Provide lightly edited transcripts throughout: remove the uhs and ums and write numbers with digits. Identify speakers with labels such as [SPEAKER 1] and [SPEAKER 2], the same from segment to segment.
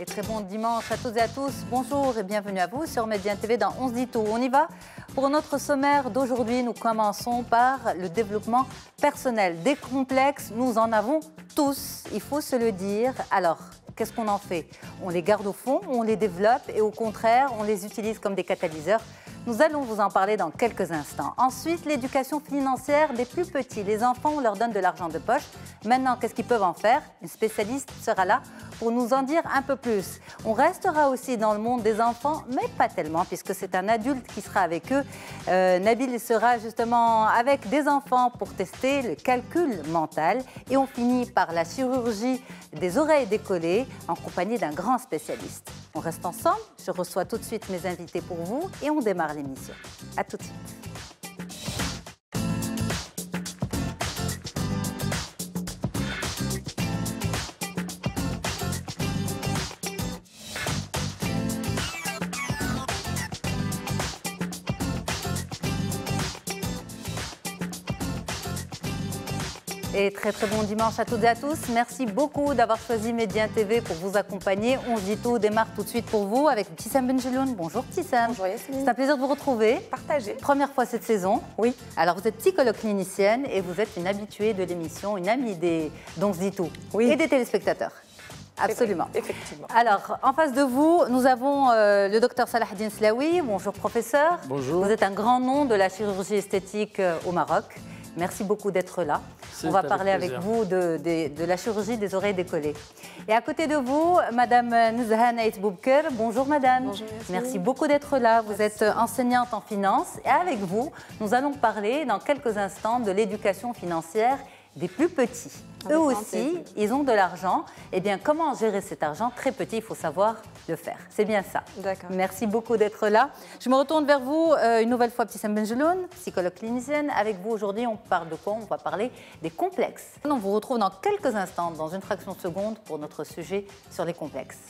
[SPEAKER 1] Et très bon dimanche à toutes et à tous. Bonjour et bienvenue à vous sur Médien TV dans On se dit tout. On y va. Pour notre sommaire d'aujourd'hui, nous commençons par le développement personnel. Des complexes, nous en avons tous, il faut se le dire. Alors, qu'est-ce qu'on en fait? On les garde au fond, on les développe et au contraire, on les utilise comme des catalyseurs. Nous allons vous en parler dans quelques instants. Ensuite, l'éducation financière des plus petits. Les enfants, on leur donne de l'argent de poche. Maintenant, qu'est-ce qu'ils peuvent en faire? Une spécialiste sera là pour nous en dire un peu plus. On restera aussi dans le monde des enfants, mais pas tellement, puisque c'est un adulte qui sera avec eux. Nabil sera justement avec des enfants pour tester le calcul mental. Et on finit par la chirurgie des oreilles décollées en compagnie d'un grand spécialiste. On reste ensemble, je reçois tout de suite mes invités pour vous et on démarre l'émission. A tout de suite. Et très bon dimanche à toutes et à tous. Merci beaucoup d'avoir choisi Médien TV pour vous accompagner. On se dit tout démarre tout de suite pour vous avec Tissam Benjeloun. Bonjour Tissam.
[SPEAKER 2] Bonjour Yasmine.
[SPEAKER 1] C'est un plaisir de vous retrouver.
[SPEAKER 2] Partagé.
[SPEAKER 1] Première fois cette saison.
[SPEAKER 2] Oui.
[SPEAKER 1] Alors vous êtes psychologue clinicienne et vous êtes une habituée de l'émission, une amie d'On se dit tout.
[SPEAKER 2] Oui.
[SPEAKER 1] Et des téléspectateurs. Absolument.
[SPEAKER 2] Effectivement.
[SPEAKER 1] Alors, en face de vous, nous avons le docteur Salahdine Slaoui. Bonjour professeur.
[SPEAKER 3] Bonjour.
[SPEAKER 1] Vous êtes un grand nom de la chirurgie esthétique au Maroc. Merci beaucoup d'être là. On va parler avec vous de la chirurgie des oreilles décollées. Et à côté de vous, Madame Nezha Naït Boubker. Bonjour Madame.
[SPEAKER 2] Bonjour.
[SPEAKER 1] Merci beaucoup d'être là. Vous êtes enseignante en finance. Et avec vous, nous allons parler dans quelques instants de l'éducation financière des plus petits. Eux aussi, ils ont de l'argent. Eh bien, comment gérer cet argent? Très petit, il faut savoir le faire. C'est bien ça.
[SPEAKER 2] D'accord.
[SPEAKER 1] Merci beaucoup d'être là. Je me retourne vers vous une nouvelle fois, Tissam Benjeloun, psychologue clinicienne. Avec vous aujourd'hui, on parle de quoi? On va parler des complexes. On vous retrouve dans quelques instants, dans une fraction de seconde, pour notre sujet sur les complexes.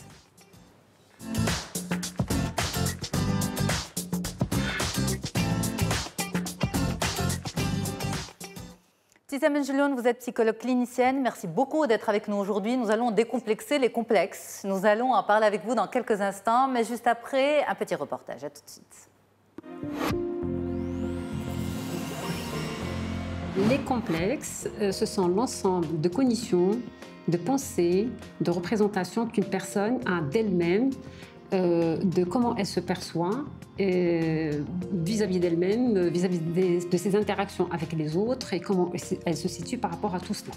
[SPEAKER 1] Tissam Benjeloun, vous êtes psychologue clinicienne. Merci beaucoup d'être avec nous aujourd'hui. Nous allons décomplexer les complexes. Nous allons en parler avec vous dans quelques instants, mais juste après, un petit reportage. À tout de suite.
[SPEAKER 4] Les complexes, ce sont l'ensemble de cognitions, de pensées, de représentations qu'une personne a d'elle-même, de comment elle se perçoit vis-à-vis d'elle-même, vis-à-vis de ses interactions avec les autres et comment elle se situe par rapport à tout cela.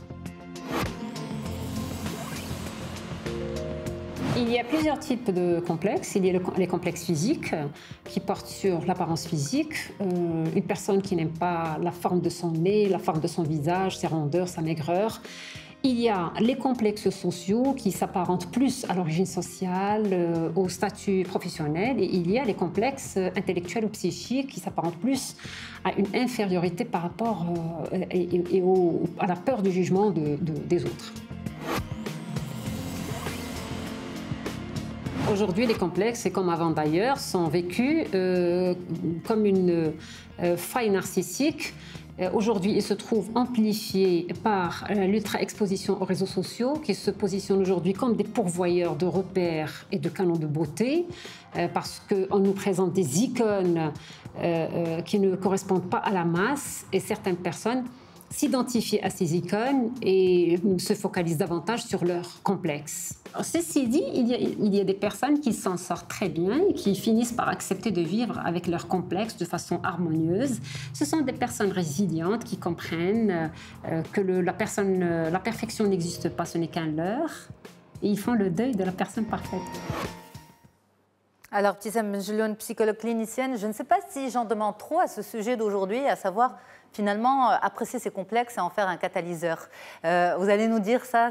[SPEAKER 4] Il y a plusieurs types de complexes. Il y a les complexes physiques qui portent sur l'apparence physique. Une personne qui n'aime pas la forme de son nez, la forme de son visage, ses rondeurs, sa maigreur. Il y a les complexes sociaux qui s'apparentent plus à l'origine sociale, au statut professionnel. Et il y a les complexes intellectuels ou psychiques qui s'apparentent plus à une infériorité par rapport à la peur du jugement des autres. Aujourd'hui, les complexes, et comme avant d'ailleurs, sont vécus comme une faille narcissique. Aujourd'hui, ils se trouvent amplifiés par l'ultra-exposition aux réseaux sociaux qui se positionnent aujourd'hui comme des pourvoyeurs de repères et de canons de beauté parce qu'on nous présente des icônes qui ne correspondent pas à la masse et certaines personnes s'identifient à ces icônes et se focalisent davantage sur leurs complexes. Ceci dit, il y a des personnes qui s'en sortent très bien et qui finissent par accepter de vivre avec leurs complexes de façon harmonieuse. Ce sont des personnes résilientes qui comprennent que la perfection n'existe pas, ce n'est qu'un leurre, et ils font le deuil de la personne parfaite.
[SPEAKER 1] Alors, Tissam Benjeloun, psychologue clinicienne, je ne sais pas si j'en demande trop à ce sujet d'aujourd'hui, à savoir finalement apprécier ces complexes et en faire un catalyseur. Vous allez nous dire ça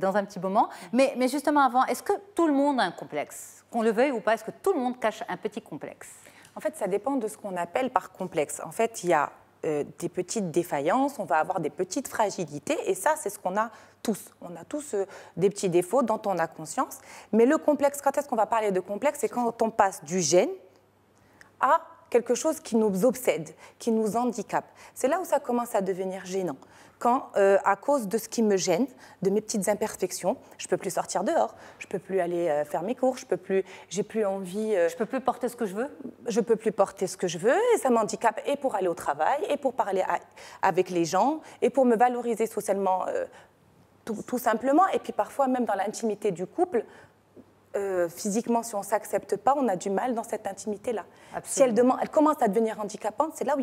[SPEAKER 1] dans un petit moment. Mais justement avant, est-ce que tout le monde a un complexe? Qu'on le veuille ou pas, est-ce que tout le monde cache un petit complexe?
[SPEAKER 2] En fait, ça dépend de ce qu'on appelle par complexe. En fait, il y a des petites défaillances, on va avoir des petites fragilités, et ça, c'est ce qu'on a tous. On a tous des petits défauts dont on a conscience. Mais le complexe, quand est-ce qu'on va parler de complexe? C'est quand on passe du gène à quelque chose qui nous obsède, qui nous handicape. C'est là où ça commence à devenir gênant. Quand, à cause de ce qui me gêne, de mes petites imperfections, je ne peux plus sortir dehors, je ne peux plus aller faire mes cours, j'ai plus envie...
[SPEAKER 1] je ne peux plus porter ce que je veux?
[SPEAKER 2] Je ne peux plus porter ce que je veux, et ça m'handicape et pour aller au travail, et pour parler avec les gens, et pour me valoriser socialement, tout simplement. Et puis parfois, même dans l'intimité du couple, physiquement, si on ne s'accepte pas, on a du mal dans cette intimité-là. Si elle commence à devenir handicapante, c'est là où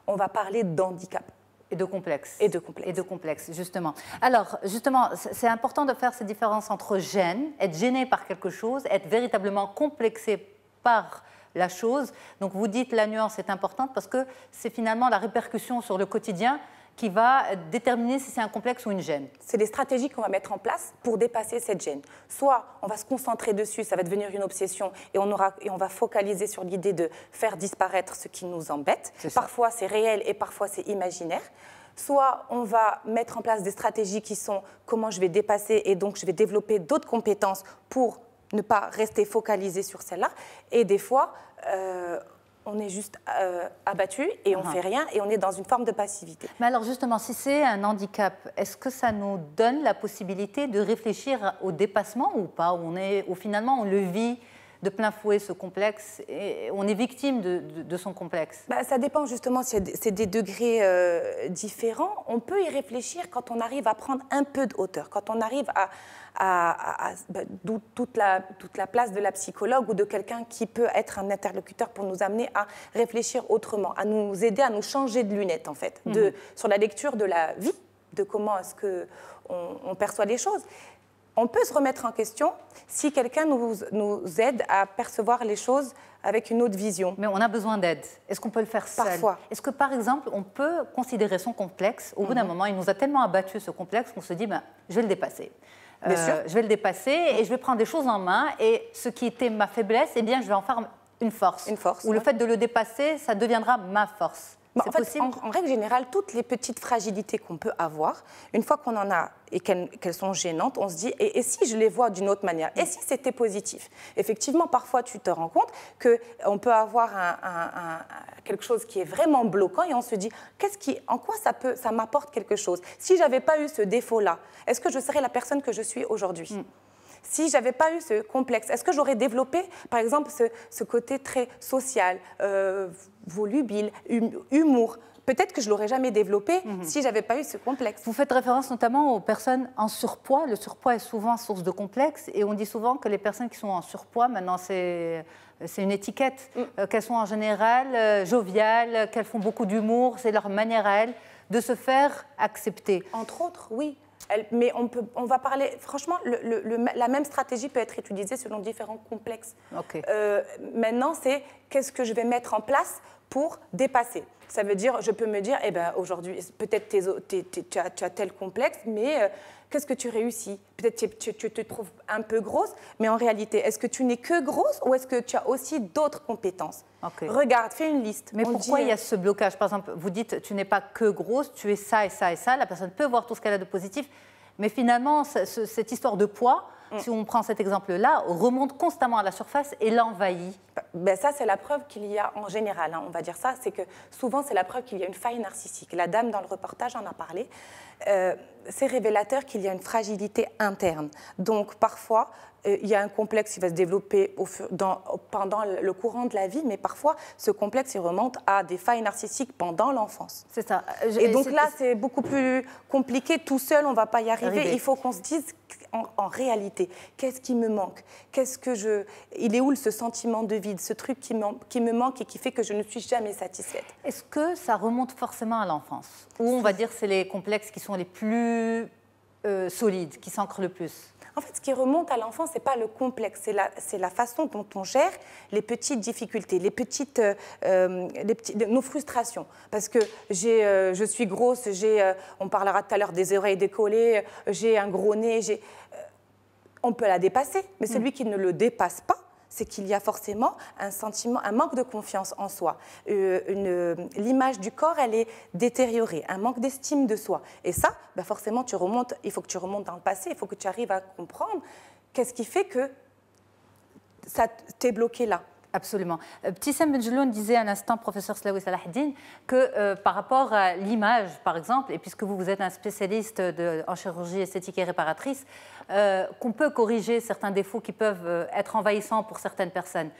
[SPEAKER 2] on va parler d'handicap.
[SPEAKER 1] Et de complexe.
[SPEAKER 2] Et de complexe.
[SPEAKER 1] Et de complexe, justement. Alors, justement, c'est important de faire cette différence entre gêne, être gêné par quelque chose, être véritablement complexé par la chose. Donc, vous dites la nuance est importante parce que c'est finalement la répercussion sur le quotidien qui va déterminer si c'est un complexe ou une gêne.
[SPEAKER 2] C'est des stratégies qu'on va mettre en place pour dépasser cette gêne. Soit on va se concentrer dessus, ça va devenir une obsession et on va focaliser sur l'idée de faire disparaître ce qui nous embête. Parfois c'est réel et parfois c'est imaginaire. Soit on va mettre en place des stratégies qui sont comment je vais dépasser et donc je vais développer d'autres compétences pour ne pas rester focalisé sur celle-là. Et des fois... on est juste abattu et on ne fait rien et on est dans une forme de passivité.
[SPEAKER 1] Mais alors justement, si c'est un handicap, est-ce que ça nous donne la possibilité de réfléchir au dépassement ou pas, où finalement on le vit de plein fouet, ce complexe, et on est victime de son complexe?
[SPEAKER 2] Ça dépend justement, c'est des degrés différents. On peut y réfléchir quand on arrive à prendre un peu de hauteur, quand on arrive d'où toute la place de la psychologue ou de quelqu'un qui peut être un interlocuteur pour nous amener à réfléchir autrement, à nous aider à nous changer de lunettes en fait, sur la lecture de la vie, de comment est-ce qu'on perçoit les choses. On peut se remettre en question si quelqu'un nous aide à percevoir les choses avec une autre vision.
[SPEAKER 1] Mais on a besoin d'aide. Est-ce qu'on peut le faire seul?
[SPEAKER 2] Parfois.
[SPEAKER 1] Est-ce que, par exemple, on peut considérer son complexe, au bout d'un moment, il nous a tellement abattu ce complexe qu'on se dit, je vais le dépasser.
[SPEAKER 2] Bien sûr.
[SPEAKER 1] Je vais le dépasser et je vais prendre des choses en main et ce qui était ma faiblesse, je vais en faire une force.
[SPEAKER 2] Une force.
[SPEAKER 1] Ou le fait de le dépasser, ça deviendra ma force.
[SPEAKER 2] En fait, en règle générale, toutes les petites fragilités qu'on peut avoir, une fois qu'on en a et qu'elles sont gênantes, on se dit, et si je les vois d'une autre manière? Et si c'était positif? Effectivement, parfois, tu te rends compte qu'on peut avoir quelque chose qui est vraiment bloquant et on se dit, en quoi ça m'apporte quelque chose? Si je n'avais pas eu ce défaut-là, est-ce que je serais la personne que je suis aujourd'hui? Si je n'avais pas eu ce complexe, est-ce que j'aurais développé, par exemple, ce côté très social, volubile, humour? Peut-être que je ne l'aurais jamais développé si je n'avais pas eu ce complexe.
[SPEAKER 1] Vous faites référence notamment aux personnes en surpoids. Le surpoids est souvent source de complexe et on dit souvent que les personnes qui sont en surpoids, maintenant c'est une étiquette, qu'elles sont en général joviales, qu'elles font beaucoup d'humour, c'est leur manière à elles de se faire accepter.
[SPEAKER 2] Entre autres, oui. Mais on va parler, franchement, la même stratégie peut être utilisée selon différents complexes.
[SPEAKER 1] Okay.
[SPEAKER 2] Maintenant, c'est qu'est-ce que je vais mettre en place pour dépasser. Ça veut dire, je peux me dire, aujourd'hui, peut-être tu as tel complexe, mais qu'est-ce que tu réussis? Peut-être tu te trouves un peu grosse, mais en réalité, est-ce que tu n'es que grosse ou est-ce que tu as aussi d'autres compétences?
[SPEAKER 1] Okay.
[SPEAKER 2] Regarde, fais une liste.
[SPEAKER 1] Mais pourquoi il y a ce blocage? Par exemple, vous dites, tu n'es pas que grosse, tu es ça et ça et ça. La personne peut voir tout ce qu'elle a de positif, mais finalement, cette histoire de poids, si on prend cet exemple-là, remonte constamment à la surface et l'envahit.
[SPEAKER 2] Ça, c'est la preuve qu'il y a en général, on va dire ça, c'est que souvent, c'est la preuve qu'il y a une faille narcissique. La dame, dans le reportage, en a parlé. C'est révélateur qu'il y a une fragilité interne. Donc, parfois, il y a un complexe qui va se développer pendant le courant de la vie, mais parfois, ce complexe, il remonte à des failles narcissiques pendant l'enfance.
[SPEAKER 1] C'est ça.
[SPEAKER 2] Et donc là, c'est beaucoup plus compliqué. Tout seul, on ne va pas y arriver. Il faut qu'on se dise, en réalité, qu'est-ce qui me manque? Il est où ce sentiment de vide, ce truc qui me manque et qui fait que je ne suis jamais satisfaite?
[SPEAKER 1] Est-ce que ça remonte forcément à l'enfance? Ou on va dire que c'est les complexes qui sont les plus solides, qui s'ancrent le plus?
[SPEAKER 2] En fait, ce qui remonte à l'enfance, ce n'est pas le complexe, c'est la façon dont on gère les petites difficultés, nos frustrations. Parce que je suis grosse, on parlera tout à l'heure des oreilles décollées, j'ai un gros nez, on peut la dépasser. Mais celui qui ne le dépasse pas, c'est qu'il y a forcément un manque de confiance en soi. L'image du corps, elle est détériorée, un manque d'estime de soi. Et ça, forcément, il faut que tu remontes dans le passé, il faut que tu arrives à comprendre qu'est-ce qui fait que ça t'est bloqué là.
[SPEAKER 1] Absolument. Ptissem Benjeloun disait à l'instant, professeur Slaoui Salahdine, que par rapport à l'image, par exemple, et puisque vous êtes un spécialiste en chirurgie esthétique et réparatrice, qu'on peut corriger certains défauts qui peuvent être envahissants pour certaines personnes.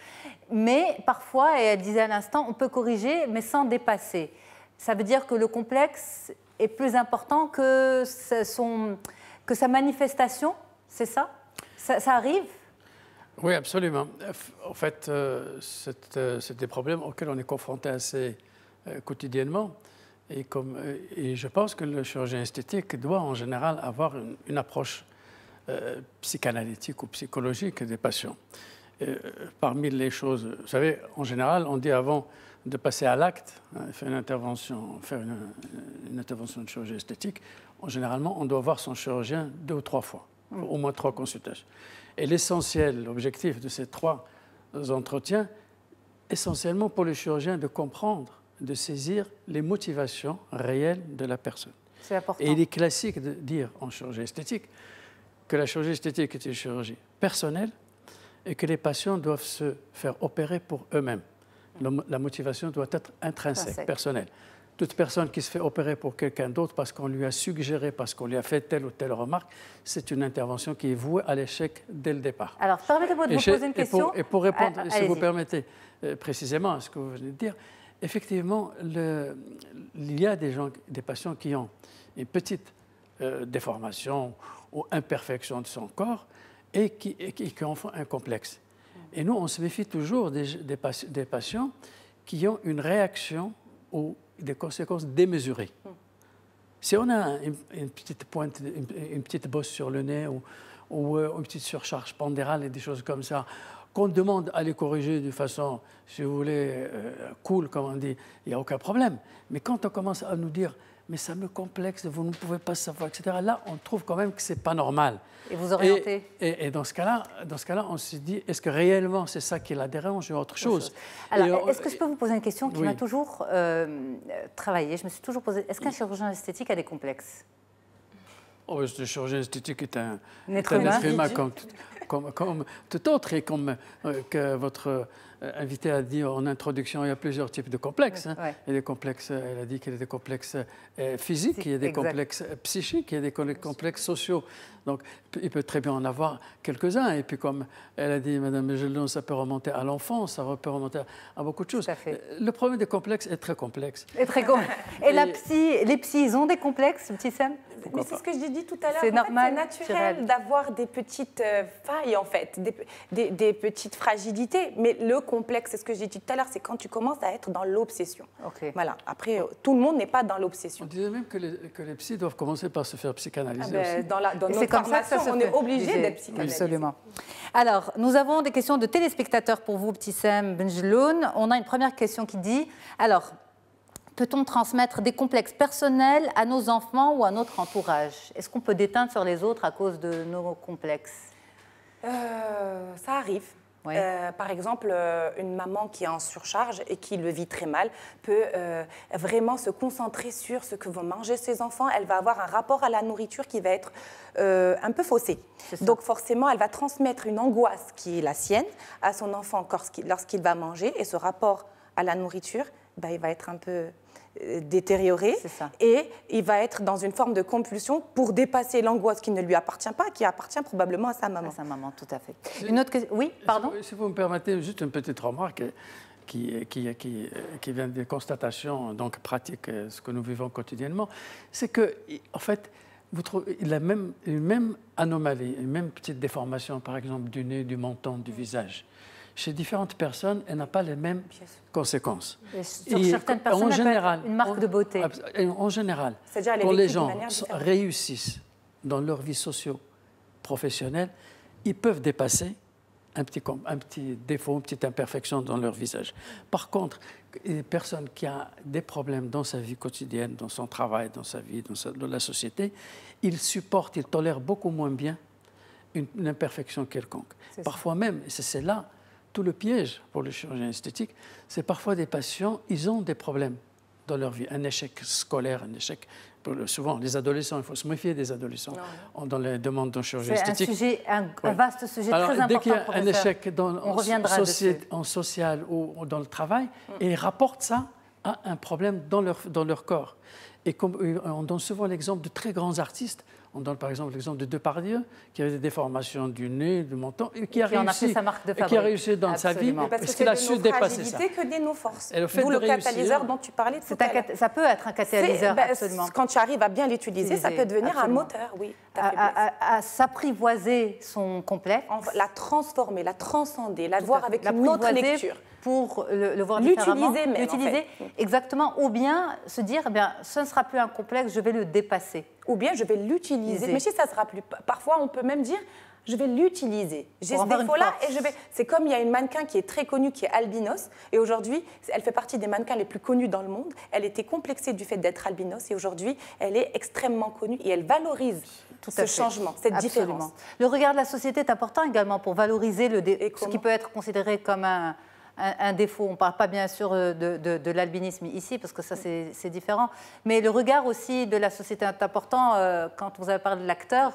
[SPEAKER 1] Mais parfois, et elle disait à l'instant, on peut corriger, mais sans dépasser. Ça veut dire que le complexe est plus important que sa manifestation, c'est ça? Ça arrive?
[SPEAKER 3] Oui, absolument. En fait, c'est des problèmes auxquels on est confronté assez quotidiennement. Et je pense que le chirurgien esthétique doit en général avoir une approche psychanalytique ou psychologique des patients. Parmi les choses, vous savez, en général, on dit avant de passer à l'acte, faire une intervention de chirurgie esthétique, généralement, on doit voir son chirurgien 2 ou 3 fois, au moins 3 consultations. Et l'essentiel, l'objectif de ces 3 entretiens, essentiellement pour le chirurgien de comprendre, de saisir les motivations réelles de la personne.
[SPEAKER 1] C'est important.
[SPEAKER 3] Et il est classique de dire en chirurgie esthétique que la chirurgie esthétique est une chirurgie personnelle et que les patients doivent se faire opérer pour eux-mêmes. La motivation doit être intrinsèque, personnelle. Toute personne qui se fait opérer pour quelqu'un d'autre parce qu'on lui a suggéré, parce qu'on lui a fait telle ou telle remarque, c'est une intervention qui est vouée à l'échec dès le départ.
[SPEAKER 1] Alors, permettez-moi de vous poser une question.
[SPEAKER 3] Et pour répondre, si vous permettez, précisément à ce que vous venez de dire, effectivement, il y a des patients qui ont une petite déformation ou imperfection de son corps et qui en font un complexe. Et nous, on se méfie toujours des patients qui ont une réaction ou des conséquences démesurées. Si on a une petite pointe, une petite bosse sur le nez ou une petite surcharge pondérale et des choses comme ça, qu'on demande à les corriger de façon, si vous voulez, cool, comme on dit, il n'y a aucun problème. Mais quand on commence à nous dire « mais ça me complexe, vous ne pouvez pas savoir, etc. », là, on trouve quand même que ce n'est pas normal.
[SPEAKER 1] Et vous orientez.
[SPEAKER 3] Et dans ce cas-là, on se dit, est-ce que réellement c'est ça qui la dérange ou autre chose?
[SPEAKER 1] Alors, est-ce que je peux vous poser une question qui m'a toujours travaillé? Je me suis toujours posé, est-ce qu'un chirurgien esthétique a des complexes?
[SPEAKER 3] Le chirurgien esthétique est un
[SPEAKER 1] être
[SPEAKER 3] humain comme tout autre. Et comme que votre invité a dit en introduction, il y a plusieurs types de complexes. Hein.
[SPEAKER 1] Ouais.
[SPEAKER 3] Il y a des complexes, elle a dit qu'il y a des complexes physiques, il y a des complexes psychiques, il y a des complexes sociaux. Donc, il peut très bien en avoir quelques-uns. Et puis, comme elle a dit, Mme Benjeloun, ça peut remonter à l'enfance, ça peut remonter à beaucoup de choses.
[SPEAKER 1] Tout à fait.
[SPEAKER 3] Le problème des complexes est très complexe.
[SPEAKER 1] Et les psys, ils ont des complexes, Ptissem?
[SPEAKER 2] Mais c'est ce que je dit tout à l'heure.
[SPEAKER 1] C'est normal,
[SPEAKER 2] c'est naturel d'avoir des petites failles, en fait, des petites fragilités. Mais le complexe, c'est ce que j'ai dit tout à l'heure, c'est quand tu commences à être dans l'obsession.
[SPEAKER 1] Okay.
[SPEAKER 2] Voilà. Après, tout le monde n'est pas dans l'obsession.
[SPEAKER 3] On disait même que les psys doivent commencer par se faire psychanalyser aussi.
[SPEAKER 2] Dans notre formation, on est obligé d'être psychanalysé.
[SPEAKER 1] Absolument. Alors, nous avons des questions de téléspectateurs pour vous, Ptissem Benjeloun. On a une première question qui dit, alors, peut-on transmettre des complexes personnels à nos enfants ou à notre entourage? Est-ce qu'on peut déteindre sur les autres à cause de nos complexes?
[SPEAKER 2] Ça arrive.
[SPEAKER 1] Oui.
[SPEAKER 2] Par exemple, une maman qui est en surcharge et qui le vit très mal peut vraiment se concentrer sur ce que vont manger ses enfants. Elle va avoir un rapport à la nourriture qui va être un peu faussé. Donc forcément, elle va transmettre une angoisse qui est la sienne à son enfant lorsqu'il va manger. Et ce rapport à la nourriture, il va être un peu détérioré et il va être dans une forme de compulsion pour dépasser l'angoisse qui ne lui appartient pas, qui appartient probablement à sa maman. À
[SPEAKER 1] sa maman, tout à fait. Une autre question? Oui, pardon?
[SPEAKER 3] Si vous me permettez, juste une petite remarque qui vient des constatations donc pratiques, ce que nous vivons quotidiennement, c'est que, en fait, vous trouvez une même anomalie, une même petite déformation, par exemple, du nez, du menton, du visage. Chez différentes personnes, elle n'a pas les mêmes conséquences.
[SPEAKER 1] Sur certaines personnes, en général, une marque de beauté.
[SPEAKER 3] En général, quand les gens réussissent dans leur vie socio-professionnelle, ils peuvent dépasser un petit défaut, une petite imperfection dans leur visage. Par contre, une personne qui a des problèmes dans sa vie quotidienne, dans son travail, dans sa vie, dans la société, il tolère beaucoup moins bien une imperfection quelconque. Parfois même, c'est là tout le piège pour le chirurgien esthétique, c'est parfois des patients, ils ont des problèmes dans leur vie, un échec scolaire, un échec. Souvent, les adolescents, il faut se méfier des adolescents dans les demandes de chirurgie esthétique.
[SPEAKER 1] C'est un vaste sujet très important.
[SPEAKER 3] Dès qu'il y a un échec en social ou dans le travail, ils rapportent ça à un problème dans leur corps. Et on donne souvent l'exemple de très grands artistes. On donne par exemple l'exemple de Depardieu, qui avait des déformations du nez, du menton, et qui a réussi dans sa vie, parce qu'il a su dépasser ça.
[SPEAKER 2] Que des nos forces. D'où le catalyseur dont tu parlais tout à l'heure.
[SPEAKER 1] Ça peut être un catalyseur, absolument.
[SPEAKER 2] Quand tu arrives à bien l'utiliser, ça peut devenir un moteur, oui.
[SPEAKER 1] À s'apprivoiser son complexe.
[SPEAKER 2] La transformer, la transcender, la voir avec une autre lecture.
[SPEAKER 1] Pour le voir différemment.
[SPEAKER 2] L'utiliser,
[SPEAKER 1] exactement. Ou bien se dire, eh bien, ce ne sera plus un complexe, je vais le dépasser.
[SPEAKER 2] Ou bien je vais l'utiliser. Mais si ça sera plus... Parfois, on peut même dire, je vais l'utiliser. J'ai ce défaut-là et je vais... C'est comme il y a une mannequin qui est très connue, qui est albinos. Et aujourd'hui, elle fait partie des mannequins les plus connus dans le monde. Elle était complexée du fait d'être albinos. Et aujourd'hui, elle est extrêmement connue. Et elle valorise ce changement, cette différence.
[SPEAKER 1] Le regard de la société est important également pour valoriser ce qui peut être considéré comme un défaut. On ne parle pas bien sûr de l'albinisme ici, parce que ça c'est différent. Mais le regard aussi de la société est important. Quand vous avez parlé de l'acteur,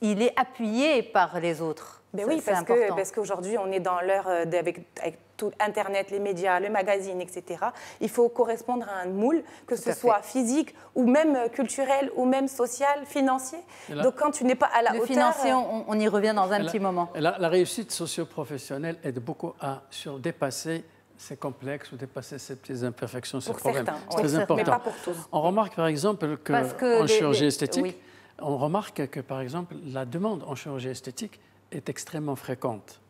[SPEAKER 1] il est appuyé par les autres.
[SPEAKER 2] Ben oui, parce qu'aujourd'hui, on est dans l'ère avec tout Internet, les médias, le magazine, etc. Il faut correspondre à un moule, que ce soit physique ou même culturel ou même social, financier. Donc quand tu n'es pas à la hauteur...
[SPEAKER 1] Le financier, on y revient dans un petit moment.
[SPEAKER 3] La réussite socio-professionnelle aide beaucoup à dépasser ces complexes ou dépasser ces petites imperfections, ces problèmes. C'est très important.
[SPEAKER 2] Mais pas pour tous.
[SPEAKER 3] On remarque par exemple qu'en chirurgie esthétique, on remarque que par exemple la demande en chirurgie esthétique est extrêmement fréquente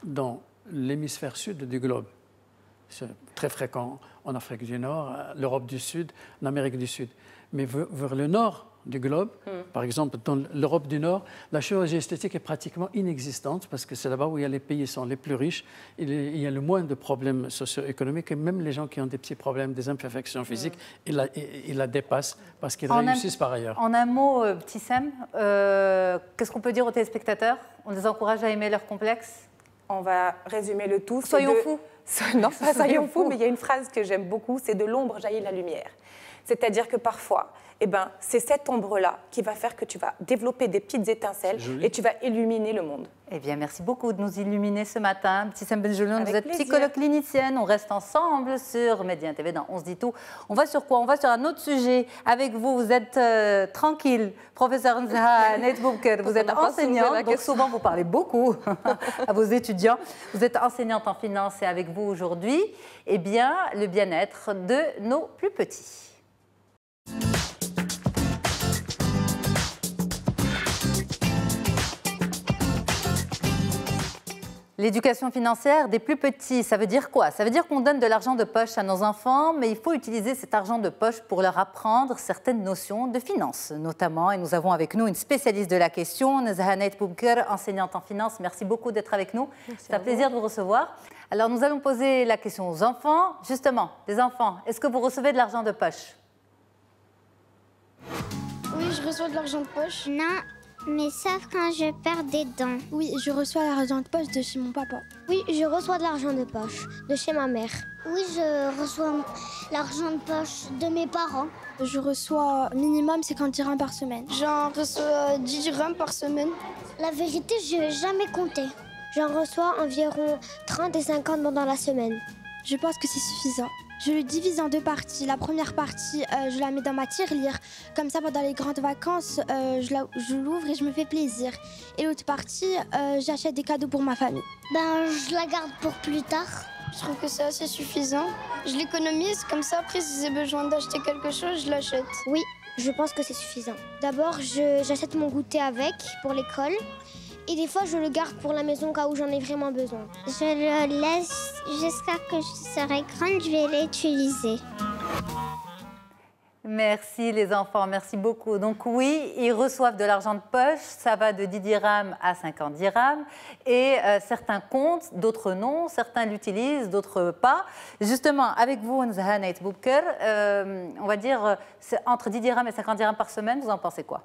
[SPEAKER 3] dans l'hémisphère sud du globe. C'est très fréquent en Afrique du Nord, l'Europe du Sud, en Amérique du Sud. Mais vers le nord du globe, par exemple dans l'Europe du Nord, la chirurgie esthétique est pratiquement inexistante parce que c'est là-bas où les pays sont les plus riches, il y a le moins de problèmes socio-économiques et même les gens qui ont des petits problèmes, des imperfections physiques, ils la dépassent parce qu'ils réussissent par ailleurs.
[SPEAKER 1] En un mot, petit Sam, qu'est-ce qu'on peut dire aux téléspectateurs? On les encourage à aimer leur complexe?
[SPEAKER 2] On va résumer le tout.
[SPEAKER 1] Soyons fous.
[SPEAKER 2] Non, pas soyons fous, mais il y a une phrase que j'aime beaucoup, c'est de l'ombre jaillit la lumière. C'est-à-dire que parfois, c'est cette ombre-là qui va faire que tu vas développer des petites étincelles et tu vas illuminer le monde.
[SPEAKER 1] Eh bien, merci beaucoup de nous illuminer ce matin. Sam Benjeloun, vous êtes psychologue clinicienne. On reste ensemble sur Média TV dans On se dit tout. On va sur quoi? On va sur un autre sujet. Avec vous, vous êtes tranquille. Professeur Nzha Netboubker, vous êtes enseignante. Donc souvent, vous parlez beaucoup à vos étudiants. Vous êtes enseignante en finance et avec vous aujourd'hui, eh bien, le bien-être de nos plus petits. L'éducation financière des plus petits, ça veut dire quoi? Ça veut dire qu'on donne de l'argent de poche à nos enfants, mais il faut utiliser cet argent de poche pour leur apprendre certaines notions de finance, notamment. Et nous avons avec nous une spécialiste de la question, Nzha Netboubker, enseignante en finance. Merci beaucoup d'être avec nous. C'est un plaisir de vous recevoir. Alors, nous allons poser la question aux enfants. Justement, les enfants, est-ce que vous recevez de l'argent de poche?
[SPEAKER 5] Oui, je reçois de l'argent de poche.
[SPEAKER 6] Non. Mais sauf quand je perds des dents.
[SPEAKER 5] Oui, je reçois l'argent de poche de chez mon papa.
[SPEAKER 6] Oui, je reçois de l'argent de poche de chez ma mère. Oui, je reçois l'argent de poche de mes parents.
[SPEAKER 5] Je reçois minimum 50 dirhams par semaine. J'en reçois 10 dirhams par semaine.
[SPEAKER 6] La vérité, je n'ai jamais compté. J'en reçois environ 30 et 50 pendant la semaine.
[SPEAKER 5] Je pense que c'est suffisant. Je le divise en deux parties. La première partie, je la mets dans ma tirelire. Comme ça, pendant les grandes vacances, je l'ouvre et je me fais plaisir. Et l'autre partie, j'achète des cadeaux pour ma famille.
[SPEAKER 6] Je la garde pour plus tard.
[SPEAKER 5] Je trouve que c'est assez suffisant. Je l'économise, comme ça, après, si j'ai besoin d'acheter quelque chose, je l'achète.
[SPEAKER 6] Oui, je pense que c'est suffisant. D'abord, j'achète mon goûter avec pour l'école. Et des fois, je le garde pour la maison au cas où j'en ai vraiment besoin. Je le laisse jusqu'à que je serai grande, je vais l'utiliser.
[SPEAKER 1] Merci les enfants, merci beaucoup. Donc oui, ils reçoivent de l'argent de poche, ça va de 10 dirhams à 50 dirhams. Et certains comptent, d'autres non, certains l'utilisent, d'autres pas. Justement, avec vous, Nzha Netboubker, on va dire entre 10 dirhams et 50 dirhams par semaine, vous en pensez quoi?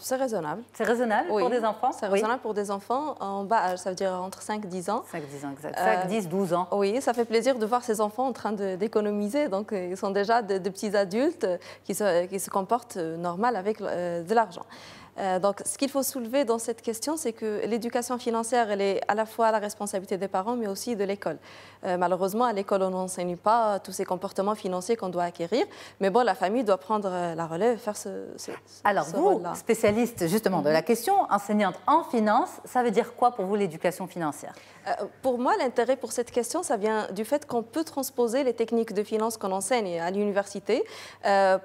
[SPEAKER 7] C'est raisonnable.
[SPEAKER 1] C'est raisonnable pour des enfants?
[SPEAKER 7] C'est raisonnable pour des enfants en bas âge, ça veut dire entre 5 et 10 ans.
[SPEAKER 1] 5-10 ans, exact. 5, 10, 12 ans.
[SPEAKER 7] Oui, ça fait plaisir de voir ces enfants en train d'économiser. Donc, ils sont déjà de petits adultes qui se comportent normal avec de l'argent. Donc, ce qu'il faut soulever dans cette question, c'est que l'éducation financière, elle est à la fois la responsabilité des parents, mais aussi de l'école. Malheureusement, à l'école, on n'enseigne pas tous ces comportements financiers qu'on doit acquérir. Mais bon, la famille doit prendre la relève et faire
[SPEAKER 1] Alors,
[SPEAKER 7] ce
[SPEAKER 1] vous,
[SPEAKER 7] rôle-là.
[SPEAKER 1] spécialiste justement de la question, enseignante en finance, ça veut dire quoi pour vous l'éducation financière?
[SPEAKER 7] Pour moi, l'intérêt pour cette question, ça vient du fait qu'on peut transposer les techniques de finance qu'on enseigne à l'université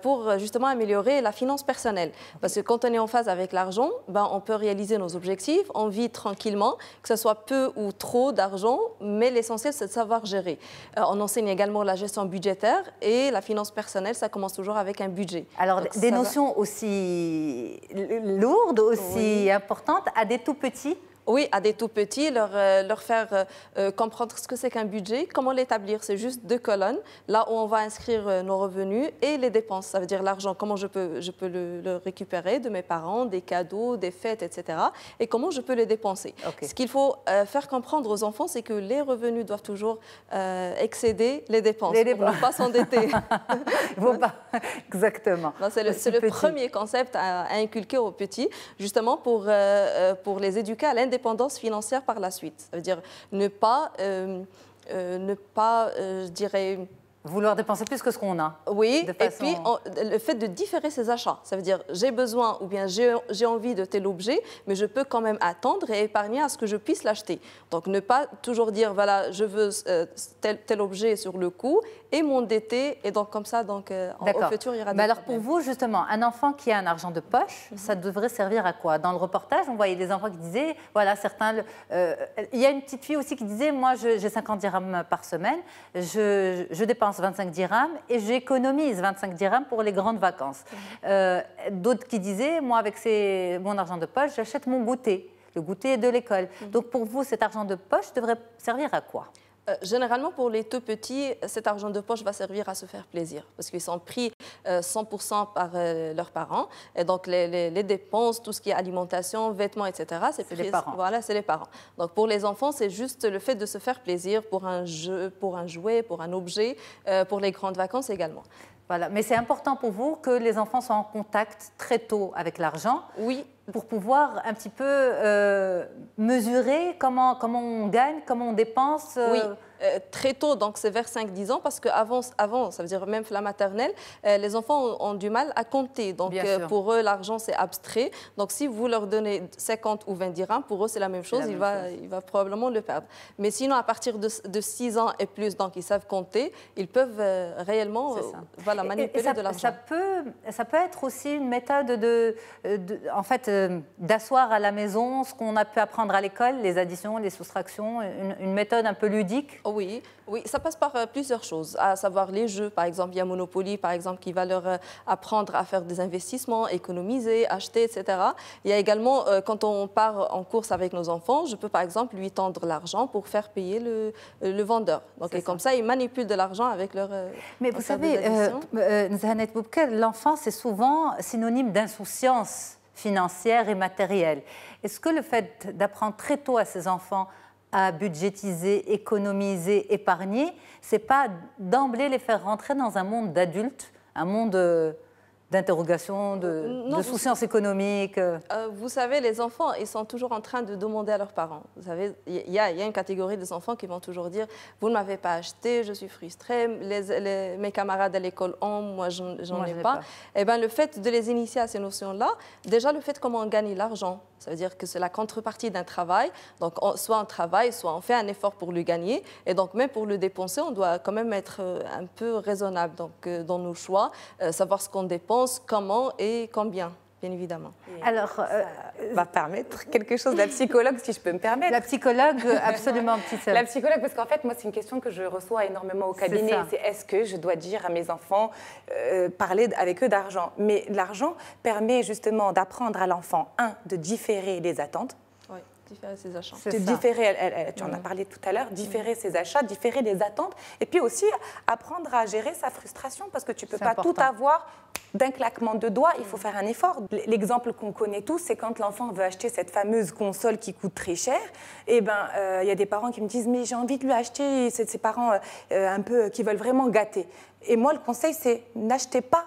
[SPEAKER 7] pour justement améliorer la finance personnelle. Parce que quand on est en phase avec l'argent, ben, on peut réaliser nos objectifs, on vit tranquillement, que ce soit peu ou trop d'argent, mais l'essentiel, c'est de savoir gérer. On enseigne également la gestion budgétaire et la finance personnelle, ça commence toujours avec un budget.
[SPEAKER 1] Alors,
[SPEAKER 7] donc,
[SPEAKER 1] des notions aussi lourdes, aussi importantes à des tout petits?
[SPEAKER 7] Oui, à des tout petits, leur faire comprendre ce que c'est qu'un budget, comment l'établir. C'est juste 2 colonnes, là où on va inscrire nos revenus et les dépenses. Ça veut dire l'argent, comment je peux le récupérer de mes parents, des cadeaux, des fêtes, etc. Et comment je peux les dépenser. Okay. Ce qu'il faut faire comprendre aux enfants, c'est que les revenus doivent toujours excéder les dépenses pour ne pas s'endetter.
[SPEAKER 1] Exactement.
[SPEAKER 7] C'est le premier concept à inculquer aux petits, justement pour les éduquer à l'indépendance financière par la suite. Ça veut dire ne pas je dirais...
[SPEAKER 1] Vouloir dépenser plus que ce qu'on a.
[SPEAKER 7] Oui, et puis le fait de différer ses achats. Ça veut dire j'ai besoin ou bien j'ai envie de tel objet, mais je peux quand même attendre et épargner à ce que je puisse l'acheter. Donc ne pas toujours dire voilà, je veux tel objet sur le coup et m'endetter et donc comme ça donc au futur il y aura des
[SPEAKER 1] alors
[SPEAKER 7] problèmes.
[SPEAKER 1] pour vous justement, un enfant qui a un argent de poche, ça devrait servir à quoi? Dans le reportage, on voyait des enfants qui disaient voilà, certains il y a une petite fille aussi qui disait moi j'ai 50 dirhams par semaine, je dépense 25 dirhams et j'économise 25 dirhams pour les grandes vacances. D'autres qui disaient, moi avec mon argent de poche, j'achète mon goûter, le goûter de l'école. Donc pour vous, cet argent de poche devrait servir à quoi?
[SPEAKER 7] Généralement, pour les tout petits, cet argent de poche va servir à se faire plaisir parce qu'ils sont pris 100% par leurs parents. Et donc, les dépenses, tout ce qui est alimentation, vêtements, etc., c'est
[SPEAKER 1] les parents.
[SPEAKER 7] Voilà, c'est les parents. Donc, pour les enfants, c'est juste le fait de se faire plaisir pour un jeu, pour un jouet, pour un objet, pour les grandes vacances également.
[SPEAKER 1] Voilà. Mais c'est important pour vous que les enfants soient en contact très tôt avec l'argent.
[SPEAKER 7] Oui.
[SPEAKER 1] Pour pouvoir un petit peu mesurer comment on gagne, comment on dépense.
[SPEAKER 7] Oui, très tôt, donc c'est vers 5-10 ans, parce qu'avant, ça veut dire même la maternelle, les enfants ont du mal à compter. Donc pour eux, l'argent, c'est abstrait. Donc si vous leur donnez 50 ou 20 dirhams, pour eux, c'est la même chose. Il va probablement le perdre. Mais sinon, à partir de 6 ans et plus, donc ils savent compter, ils peuvent réellement manipuler de l'argent.
[SPEAKER 1] Ça peut être aussi une méthode en fait, d'asseoir à la maison ce qu'on a pu apprendre à l'école, les additions, les soustractions, une méthode un peu ludique.
[SPEAKER 7] Oui, ça passe par plusieurs choses, à savoir les jeux. Par exemple, il y a Monopoly, par exemple, qui va leur apprendre à faire des investissements, économiser, acheter, etc. Il y a également, quand on part en course avec nos enfants, je peux par exemple lui tendre l'argent pour faire payer le vendeur. Donc, et comme ça, ils manipulent de l'argent avec leur...
[SPEAKER 1] Mais vous savez, Nzahanet Boubker, l'enfance est souvent synonyme d'insouciance financière et matérielle. Est-ce que le fait d'apprendre très tôt à ses enfants à budgétiser, économiser, épargner, c'est pas d'emblée les faire rentrer dans un monde d'adultes, un monde d'interrogation, de souciance économique?
[SPEAKER 7] Vous savez, les enfants, ils sont toujours en train de demander à leurs parents. Vous savez, il y a une catégorie des enfants qui vont toujours dire « Vous ne m'avez pas acheté, je suis frustrée, mes camarades à l'école ont, moi j'en ai pas. » Eh bien, le fait de les initier à ces notions-là, déjà le fait comment on gagne l'argent, ça veut dire que c'est la contrepartie d'un travail. Donc, soit on travaille, soit on fait un effort pour le gagner. Et donc, même pour le dépenser, on doit quand même être un peu raisonnable dans nos choix, savoir ce qu'on dépense, comment et combien, bien évidemment.
[SPEAKER 2] Alors, ça va permettre quelque chose de la psychologue, si je peux me permettre.
[SPEAKER 1] La psychologue, absolument, petite sœur.
[SPEAKER 2] La psychologue, parce qu'en fait, moi, c'est une question que je reçois énormément au cabinet. C'est est-ce que je dois dire à mes enfants, parler avec eux d'argent? Mais l'argent permet justement d'apprendre à l'enfant, de différer les attentes.
[SPEAKER 7] Oui, différer ses achats.
[SPEAKER 2] Tu en as parlé tout à l'heure, différer ses achats, différer les attentes. Et puis aussi, apprendre à gérer sa frustration, parce que tu ne peux pas tout avoir d'un claquement de doigts, il faut faire un effort. L'exemple qu'on connaît tous, c'est quand l'enfant veut acheter cette fameuse console qui coûte très cher. Et y a des parents qui me disent mais j'ai envie de lui acheter. C'est ces parents un peu qui veulent vraiment gâter. Et moi, le conseil, c'est n'achetez pas.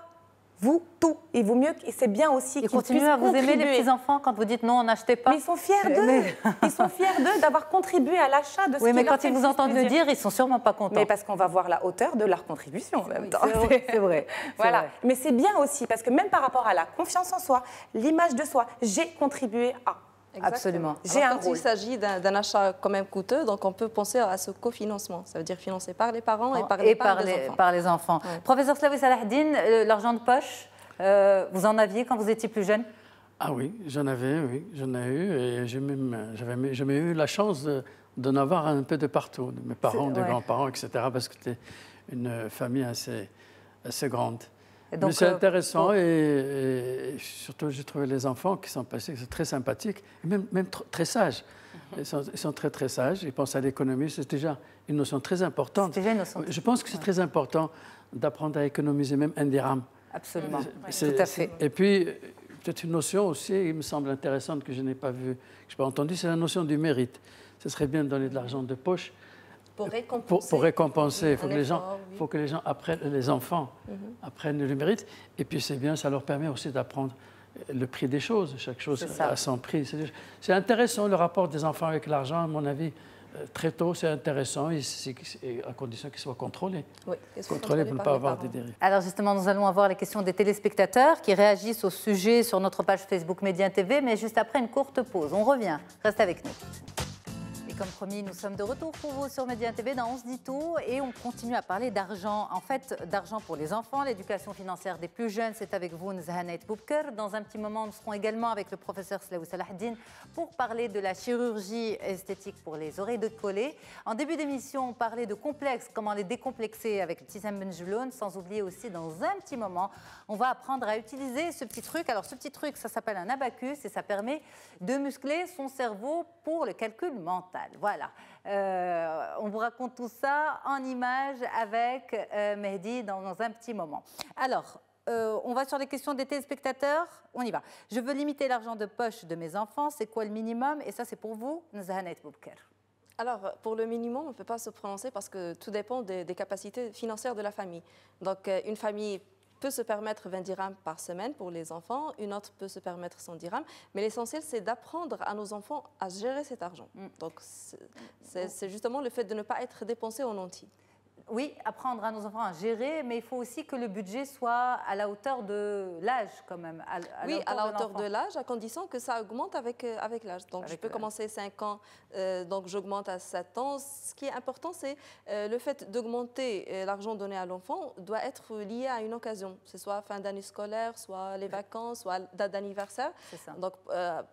[SPEAKER 2] Vous, tout. Il vaut mieux, et c'est bien aussi qu'ils
[SPEAKER 1] continuent à vous aimer, les petits-enfants, quand vous dites non, n'achetez pas.
[SPEAKER 2] Mais ils sont fiers d'eux. Ils sont fiers d'eux d'avoir contribué à l'achat de ce
[SPEAKER 1] Oui, mais quand ils vous entendent le dire, ils ne sont sûrement pas contents.
[SPEAKER 2] Mais parce qu'on va voir la hauteur de leur contribution en même temps.
[SPEAKER 1] C'est vrai.
[SPEAKER 2] Voilà. Mais c'est bien aussi, parce que même par rapport à la confiance en soi, l'image de soi, j'ai contribué à...
[SPEAKER 1] Absolument.
[SPEAKER 7] Quand il s'agit d'un achat quand même coûteux, donc on peut penser à ce cofinancement. Ça veut dire financé par les parents et par les enfants.
[SPEAKER 1] Ouais. Professeur Slaoui Salahdine, l'argent de poche, vous en aviez quand vous étiez plus jeune?
[SPEAKER 3] Ah oui, j'en avais, oui, j'en ai eu. Et j'ai même eu la chance d'en avoir un peu de partout, de mes parents, de grands-parents, etc., parce que c'était une famille assez grande. Donc, mais c'est intéressant et surtout, j'ai trouvé les enfants qui sont passés, c'est très sympathiques, et même très sages. Ils sont très, très sages, ils pensent à l'économie, c'est déjà une notion très importante. Je pense que c'est très important d'apprendre à économiser même un dirham.
[SPEAKER 1] Absolument, tout à fait.
[SPEAKER 3] Et puis, peut-être une notion aussi, il me semble intéressante, que je n'ai pas vue, que je n'ai pas entendue, c'est la notion du mérite. Ce serait bien de donner de l'argent de poche. Pour récompenser. Il faut que les gens apprennent, les enfants apprennent le mérite. Et puis c'est bien, ça leur permet aussi d'apprendre le prix des choses. Chaque chose a son prix. C'est intéressant le rapport des enfants avec l'argent, à mon avis. Très tôt, c'est intéressant, et à condition qu'ils soient contrôlés.
[SPEAKER 7] Oui,
[SPEAKER 3] contrôlés pour ne pas avoir des dérives.
[SPEAKER 1] Alors justement, nous allons avoir les questions des téléspectateurs qui réagissent au sujet sur notre page Facebook Média TV, mais juste après une courte pause. On revient. Reste avec nous. Comme promis, nous sommes de retour pour vous sur Média TV dans On se dit tout et on continue à parler d'argent. En fait, d'argent pour les enfants, l'éducation financière des plus jeunes, c'est avec vous, Nzahanait Boubker. Dans un petit moment, nous serons également avec le professeur Slaoui Salahdine pour parler de la chirurgie esthétique pour les oreilles de collée. En début d'émission, on parlait de complexes, comment les décomplexer avec le Tissam Benjeloun, sans oublier aussi, dans un petit moment, on va apprendre à utiliser ce petit truc. Alors, ce petit truc, ça s'appelle un abacus et ça permet de muscler son cerveau pour le calcul mental. Voilà, on vous raconte tout ça en images avec Mehdi dans un petit moment. Alors, on va sur les questions des téléspectateurs. On y va. Je veux limiter l'argent de poche de mes enfants. C'est quoi le minimum? Et ça, c'est pour vous, Nzahanait Boubker.
[SPEAKER 7] Alors, pour le minimum, on ne peut pas se prononcer parce que tout dépend des capacités financières de la famille. Donc, une famille peut se permettre 20 dirhams par semaine pour les enfants, une autre peut se permettre 100 dirhams, mais l'essentiel, c'est d'apprendre à nos enfants à gérer cet argent. Donc, c'est justement le fait de ne pas être dépensé en entier.
[SPEAKER 1] Oui, apprendre à nos enfants à gérer, mais il faut aussi que le budget soit à la hauteur de l'âge quand même. À
[SPEAKER 7] la hauteur de l'âge, à condition que ça augmente avec l'âge. Donc je peux commencer 5 ans, donc j'augmente à 7 ans. Ce qui est important, c'est le fait d'augmenter l'argent donné à l'enfant doit être lié à une occasion. C'est soit fin d'année scolaire, soit les vacances, soit date d'anniversaire.
[SPEAKER 1] C'est ça.
[SPEAKER 7] Donc,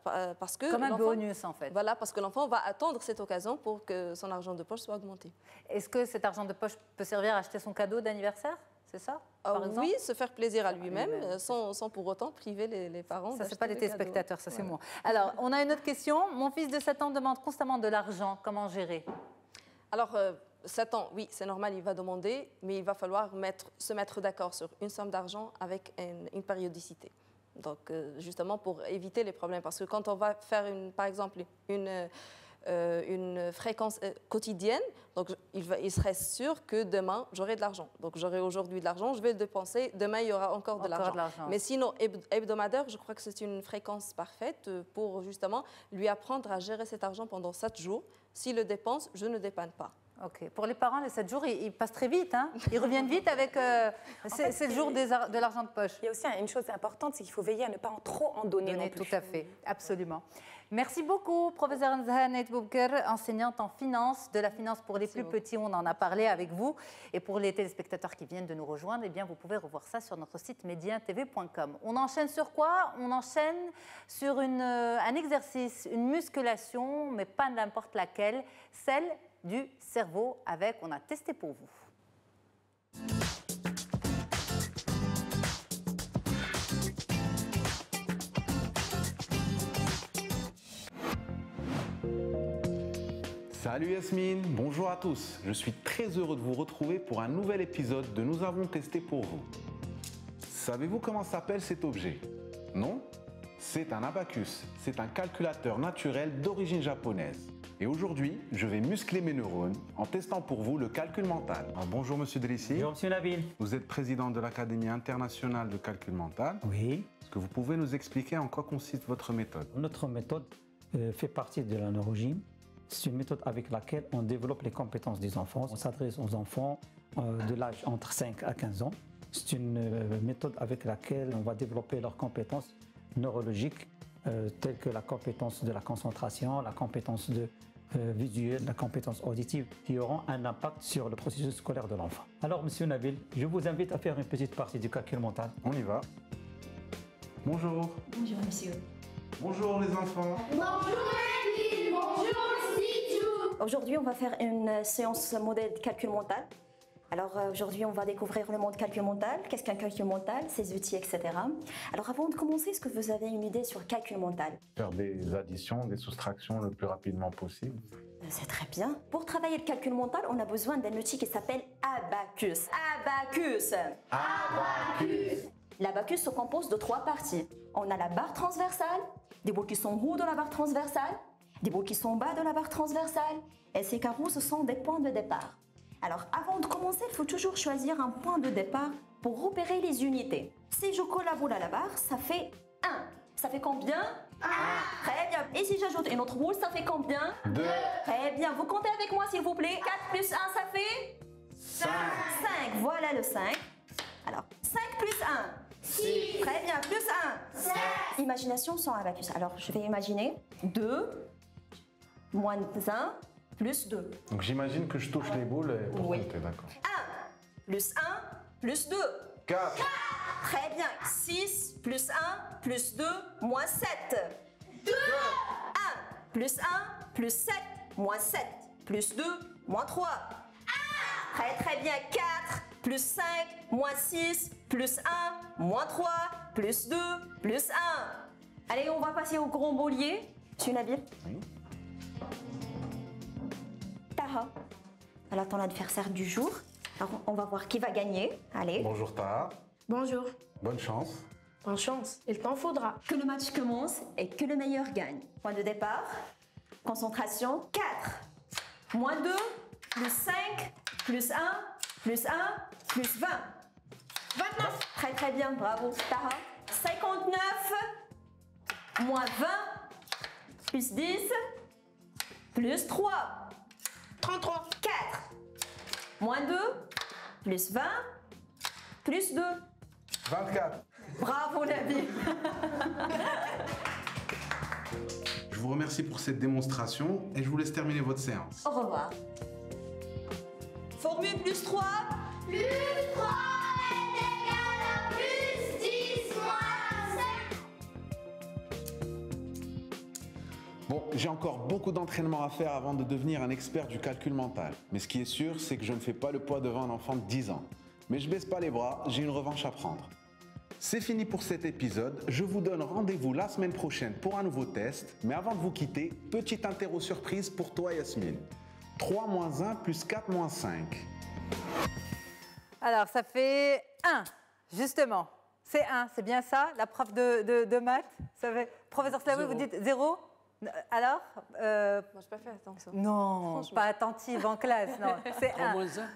[SPEAKER 7] parce que
[SPEAKER 1] comme un bonus en fait.
[SPEAKER 7] Voilà, parce que l'enfant va attendre cette occasion pour que son argent de poche soit augmenté.
[SPEAKER 1] Est-ce que cet argent de poche peut servir à acheter son cadeau d'anniversaire? C'est ça, par exemple?
[SPEAKER 7] Oui, se faire plaisir à lui-même sans pour autant priver les parents.
[SPEAKER 1] Ça, c'est pas les téléspectateurs, ça c'est moi. Alors, on a une autre question. Mon fils de 7 ans demande constamment de l'argent. Comment gérer?
[SPEAKER 7] Alors, 7 ans, oui, c'est normal, il va demander, mais il va falloir se mettre d'accord sur une somme d'argent avec une périodicité. Donc, justement, pour éviter les problèmes. Parce que quand on va faire, par exemple, une fréquence quotidienne, donc il serait sûr que demain, j'aurai de l'argent. Donc j'aurai aujourd'hui de l'argent, je vais le dépenser, demain il y aura encore de l'argent. Mais sinon, hebdomadaire, je crois que c'est une fréquence parfaite pour justement lui apprendre à gérer cet argent pendant 7 jours. S'il le dépense, je ne dépanne pas.
[SPEAKER 1] Ok. Pour les parents, les 7 jours, ils passent très vite. Hein, ils reviennent vite avec. C'est le jour de l'argent de poche.
[SPEAKER 2] Il y a aussi une chose importante, c'est qu'il faut veiller à ne pas trop en donner non plus.
[SPEAKER 1] Tout à fait, absolument. Merci beaucoup, professeur Nzahanait Boubker, enseignante en finance, de la finance pour les plus petits. On en a parlé avec vous. Et pour les téléspectateurs qui viennent de nous rejoindre, eh bien, vous pouvez revoir ça sur notre site mediantv.com. On enchaîne sur quoi? On enchaîne sur un exercice, une musculation, mais pas n'importe laquelle, celle du cerveau avec, on a testé pour vous.
[SPEAKER 8] Salut Yasmine, bonjour à tous. Je suis très heureux de vous retrouver pour un nouvel épisode de Nous avons testé pour vous. Savez-vous comment s'appelle cet objet? Non? C'est un abacus. C'est un calculateur naturel d'origine japonaise. Et aujourd'hui, je vais muscler mes neurones en testant pour vous le calcul mental. Alors, bonjour Monsieur Delissi.
[SPEAKER 9] Bonjour Monsieur Nabil.
[SPEAKER 8] Vous êtes président de l'Académie internationale de calcul mental.
[SPEAKER 9] Oui.
[SPEAKER 8] Est-ce que vous pouvez nous expliquer en quoi consiste votre méthode?
[SPEAKER 9] Notre méthode fait partie de la neurogym. C'est une méthode avec laquelle on développe les compétences des enfants. On s'adresse aux enfants de l'âge entre 5 à 15 ans. C'est une méthode avec laquelle on va développer leurs compétences neurologiques telles que la compétence de la concentration, la compétence visuelle, la compétence auditive, qui auront un impact sur le processus scolaire de l'enfant. Alors, Monsieur Nabil, je vous invite à faire une petite partie du calcul mental.
[SPEAKER 8] On y va. Bonjour.
[SPEAKER 10] Bonjour, monsieur.
[SPEAKER 8] Bonjour les enfants.
[SPEAKER 10] Bonjour, Nabil. Bonjour, Sidou.
[SPEAKER 11] Aujourd'hui, on va faire une séance modèle de calcul mental. Alors aujourd'hui, on va découvrir le monde calcul mental. Qu'est-ce qu'un calcul mental, ses outils, etc. Alors avant de commencer, est-ce que vous avez une idée sur le calcul mental?
[SPEAKER 8] Faire des additions, des soustractions le plus rapidement possible.
[SPEAKER 11] C'est très bien. Pour travailler le calcul mental, on a besoin d'un outil qui s'appelle abacus. Abacus.
[SPEAKER 8] Abacus.
[SPEAKER 11] L'abacus se compose de 3 parties. On a la barre transversale, des bouts qui sont hauts de la barre transversale, des bouts qui sont bas de la barre transversale, et ces carreaux, ce sont des points de départ. Alors, avant de commencer, il faut toujours choisir un point de départ pour repérer les unités. Si je colle la boule à la barre, ça fait 1. Ça fait combien? 1. Très bien. Et si j'ajoute une autre boule, ça fait combien?
[SPEAKER 8] 2.
[SPEAKER 11] Très bien. Vous comptez avec moi, s'il vous plaît. 4 plus 1, ça fait
[SPEAKER 8] 5.
[SPEAKER 11] 5. Voilà le 5. Alors, 5 plus 1.
[SPEAKER 10] 6.
[SPEAKER 11] Très bien. Plus 1.
[SPEAKER 10] 7.
[SPEAKER 11] Imagination sans abacus. Alors, je vais imaginer 2 moins 1 plus 2.
[SPEAKER 8] Donc j'imagine que je touche les boules pour
[SPEAKER 11] Oui.
[SPEAKER 8] compter, d'accord.
[SPEAKER 11] 1 plus 1 plus 2.
[SPEAKER 8] 4.
[SPEAKER 11] Très bien. 6 plus 1 plus 2 moins 7.
[SPEAKER 10] 2.
[SPEAKER 11] 1 plus 1 plus 7 moins 7 plus 2 moins 3. Très très bien. 4 plus 5 moins 6 plus 1 moins 3 plus 2 plus 1. Allez, on va passer au grand boulier. Monsieur Nabil.
[SPEAKER 8] Oui.
[SPEAKER 11] Taha. Alors, ton adversaire du jour. Alors, on va voir qui va gagner. Allez.
[SPEAKER 8] Bonjour Taha.
[SPEAKER 10] Bonjour.
[SPEAKER 8] Bonne chance.
[SPEAKER 10] Bonne chance. Il t'en faudra.
[SPEAKER 11] Que le match commence et que le meilleur gagne. Point de départ. Concentration. 4. Moins 2. Plus 5. Plus 1. Plus 1. Plus 20.
[SPEAKER 10] 29.
[SPEAKER 11] Très très bien. Bravo. Taha. 59. Moins 20. Plus 10. Plus 3.
[SPEAKER 10] 33.
[SPEAKER 11] 4. Moins 2. Plus 20. Plus 2.
[SPEAKER 8] 24.
[SPEAKER 11] Bravo, Nabil.
[SPEAKER 8] Je vous remercie pour cette démonstration et je vous laisse terminer votre séance.
[SPEAKER 11] Au revoir. Formule plus 3.
[SPEAKER 10] Plus 3 est égal à plus 10 moins 5.
[SPEAKER 8] Bon, j'ai encore beaucoup d'entraînement à faire avant de devenir un expert du calcul mental. Mais ce qui est sûr, c'est que je ne fais pas le poids devant un enfant de 10 ans. Mais je baisse pas les bras, j'ai une revanche à prendre. C'est fini pour cet épisode. Je vous donne rendez-vous la semaine prochaine pour un nouveau test. Mais avant de vous quitter, petite interro surprise pour toi, Yasmine. 3 moins 1 plus 4 moins 5.
[SPEAKER 1] Alors, ça fait 1, justement. C'est 1, c'est bien ça, la prof de maths? Ça fait... Professeur Slaoui, vous dites 0? Alors
[SPEAKER 7] Moi, je pas fait attention.
[SPEAKER 1] Non, pas attentive en classe, non. C'est
[SPEAKER 3] 3
[SPEAKER 1] 1.
[SPEAKER 3] moins 1.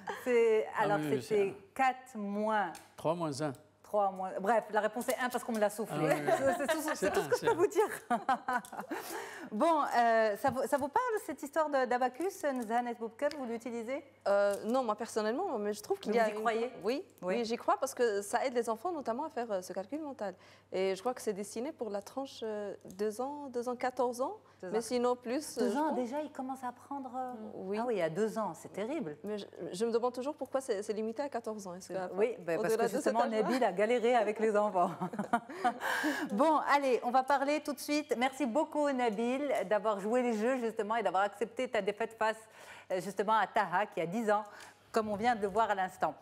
[SPEAKER 1] Alors,
[SPEAKER 3] oui, c'est
[SPEAKER 1] c'était 4 moins
[SPEAKER 3] 3 moins 1.
[SPEAKER 1] 3 moins... Bref, la réponse est 1 parce qu'on me l'a soufflé.
[SPEAKER 3] Ah ouais.
[SPEAKER 1] C'est tout ce que je peux vous dire. Bon, ça vous parle, cette histoire d'abacus, Nzahanet Boubker, vous l'utilisez?
[SPEAKER 7] Non, moi personnellement, mais je trouve qu'il
[SPEAKER 1] Mais
[SPEAKER 7] y a...
[SPEAKER 1] vous y croyez?
[SPEAKER 7] Oui,
[SPEAKER 1] Oui.
[SPEAKER 7] oui, j'y crois parce que ça aide les enfants notamment à faire ce calcul mental. Et je crois que c'est destiné pour la tranche 2 ans, 14 ans.
[SPEAKER 1] 2 ans.
[SPEAKER 7] Mais sinon plus...
[SPEAKER 1] 2
[SPEAKER 7] je
[SPEAKER 1] ans,
[SPEAKER 7] pense.
[SPEAKER 1] déjà, il commence à apprendre...
[SPEAKER 7] Oui.
[SPEAKER 1] Ah oui, il y a 2 ans, c'est terrible.
[SPEAKER 7] Mais je me demande toujours pourquoi c'est limité à 14 ans. Est-ce que,
[SPEAKER 1] Oui, parce
[SPEAKER 7] au-delà
[SPEAKER 1] que
[SPEAKER 7] de cet
[SPEAKER 1] justement,
[SPEAKER 7] âge-là-
[SPEAKER 1] Nabil a galéré avec les enfants. Bon, allez, on va parler tout de suite. Merci beaucoup, Nabil, d'avoir joué les jeux, justement, et d'avoir accepté ta défaite face, justement, à Taha, qui a 10 ans, comme on vient de le voir à l'instant.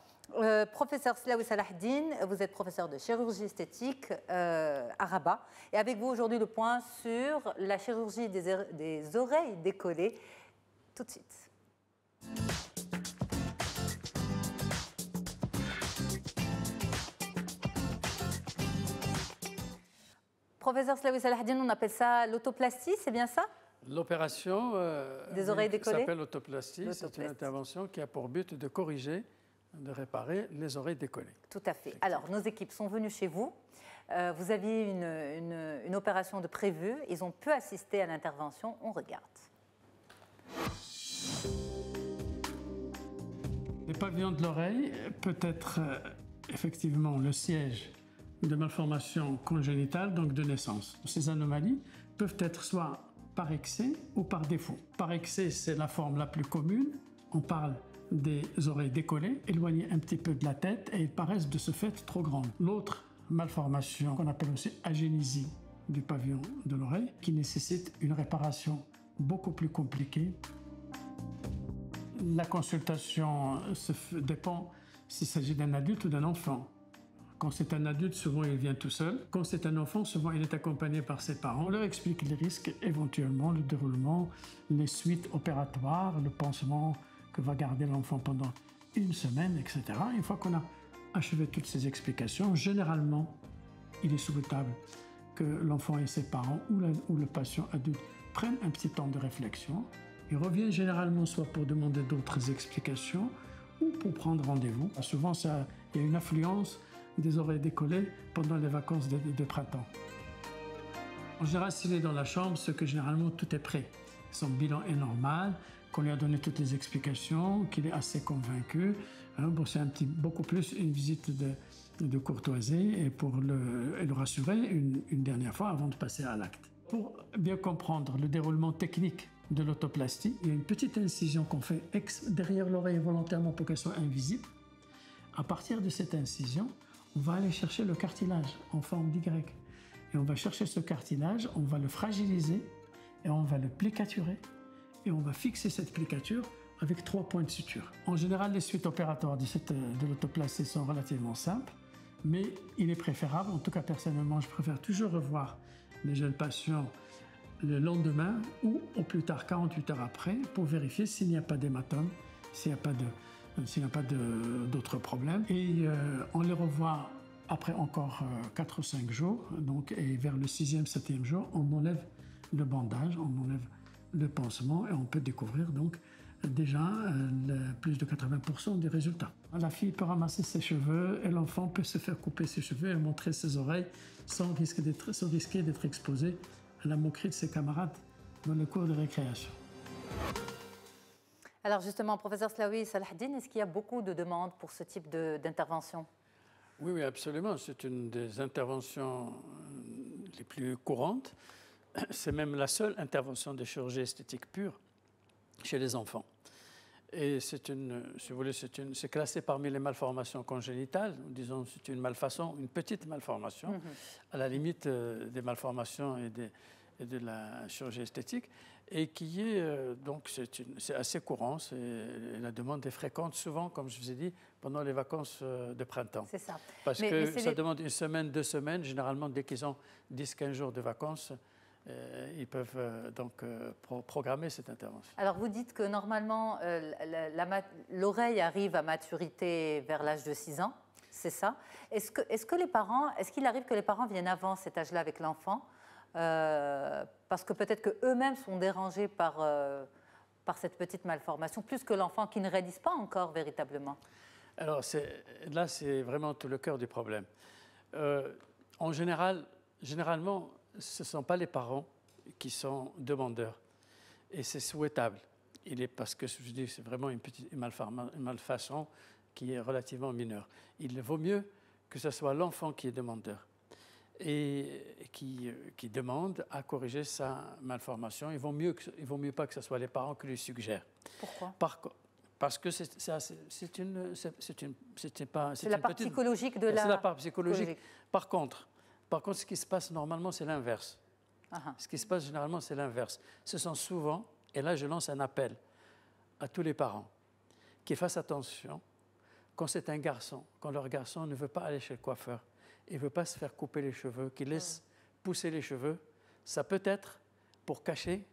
[SPEAKER 1] Professeur Slaoui Salahdine, vous êtes professeur de chirurgie esthétique à Rabat. Et avec vous aujourd'hui, le point sur la chirurgie des oreilles décollées. Tout de suite. professeur Slaoui Salahdine, on appelle ça l'autoplastie, c'est bien ça?
[SPEAKER 3] L'opération
[SPEAKER 1] des oreilles décollées
[SPEAKER 3] s'appelle l'autoplastie. C'est une intervention qui a pour but de corriger, de réparer les oreilles décollées.
[SPEAKER 1] Tout à fait. Alors, nos équipes sont venues chez vous. Vous aviez une opération de prévue. Ils ont pu assister à l'intervention. On regarde.
[SPEAKER 3] Le pavillon de l'oreille peut être effectivement le siège de malformations congénitales, donc de naissance. Ces anomalies peuvent être soit par excès ou par défaut. Par excès, c'est la forme la plus commune. On parle des oreilles décollées, éloignées un petit peu de la tête, et ils paraissent de ce fait trop grandes. L'autre malformation, qu'on appelle aussi agénésie du pavillon de l'oreille, qui nécessite une réparation beaucoup plus compliquée. La consultation dépend s'il s'agit d'un adulte ou d'un enfant. Quand c'est un adulte, souvent il vient tout seul. Quand c'est un enfant, souvent il est accompagné par ses parents. On leur explique les risques, éventuellement le déroulement, les suites opératoires, le pansement que va garder l'enfant pendant une semaine, etc. Une fois qu'on a achevé toutes ces explications, généralement, il est souhaitable que l'enfant et ses parents ou le patient adulte prennent un petit temps de réflexion. Ils reviennent généralement soit pour demander d'autres explications ou pour prendre rendez-vous. Souvent, il y a une affluence des oreilles décollées pendant les vacances de printemps. En général, s'il est dans la chambre, c'est que généralement tout est prêt. Son bilan est normal, qu'on lui a donné toutes les explications, qu'il est assez convaincu. Bon, c'est beaucoup plus une visite de courtoisie et pour le rassurer une dernière fois avant de passer à l'acte. Pour bien comprendre le déroulement technique de l'autoplastie, il y a une petite incision qu'on fait derrière l'oreille volontairement pour qu'elle soit invisible. À partir de cette incision, on va aller chercher le cartilage en forme d'Y. Et on va chercher ce cartilage, on va le fragiliser et on va le plicaturer. Et on va fixer cette plicature avec 3 points de suture. En général, les suites opératoires de l'autoplastie sont relativement simples, mais il est préférable, en tout cas personnellement, je préfère toujours revoir les jeunes patients le lendemain ou au plus tard 48 heures après pour vérifier s'il n'y a pas d'hématome, s'il n'y a pas d'autres problèmes. Et on les revoit après encore 4 ou 5 jours. Donc, et vers le 6e, 7e jour, on enlève le bandage, on enlève le pansement et on peut découvrir donc déjà plus de 80% des résultats. La fille peut ramasser ses cheveux et l'enfant peut se faire couper ses cheveux et montrer ses oreilles sans risquer d'être exposé à la moquerie de ses camarades dans le cours de récréation.
[SPEAKER 1] Alors justement, professeur Slaoui Salahdine, est-ce qu'il y a beaucoup de demandes pour ce type d'intervention?
[SPEAKER 3] Oui, absolument. C'est une des interventions les plus courantes. C'est même la seule intervention de chirurgie esthétique pure chez les enfants. Et si vous voulez, c'est classé parmi les malformations congénitales. Disons, c'est une malfaçon, une petite malformation, à la limite des malformations et de la chirurgie esthétique, et qui est donc c'est assez courant. La demande est fréquente, souvent, comme je vous ai dit, pendant les vacances de printemps.
[SPEAKER 1] C'est ça.
[SPEAKER 3] Parce que ça demande une semaine, 2 semaines. Généralement, dès qu'ils ont 10-15 jours de vacances, ils peuvent donc programmer cette intervention.
[SPEAKER 1] Alors vous dites que normalement l'oreille arrive à maturité vers l'âge de 6 ans, c'est ça? Est-ce qu'il arrive que les parents viennent avant cet âge-là avec l'enfant parce que peut-être qu'eux-mêmes sont dérangés par cette petite malformation, plus que l'enfant qui ne réalise pas encore véritablement?
[SPEAKER 3] Alors là, c'est vraiment tout le cœur du problème. En généralement, ce ne sont pas les parents qui sont demandeurs. Et c'est souhaitable. Parce que, je dis, c'est vraiment une malfaçon qui est relativement mineure. Il vaut mieux que ce soit l'enfant qui est demandeur et qui demande à corriger sa malformation. Il vaut mieux pas que ce soit les parents qui lui suggèrent.
[SPEAKER 1] Pourquoi?
[SPEAKER 3] Parce que c'est
[SPEAKER 1] la part psychologique de la...
[SPEAKER 3] C'est la part psychologique. Par contre, ce qui se passe normalement, c'est l'inverse. Ce qui se passe généralement, c'est l'inverse. Ce sont souvent, et là je lance un appel à tous les parents, qu'ils fassent attention quand c'est un garçon, quand leur garçon ne veut pas aller chez le coiffeur, il ne veut pas se faire couper les cheveux, qu'il laisse pousser les cheveux, ça peut être pour cacher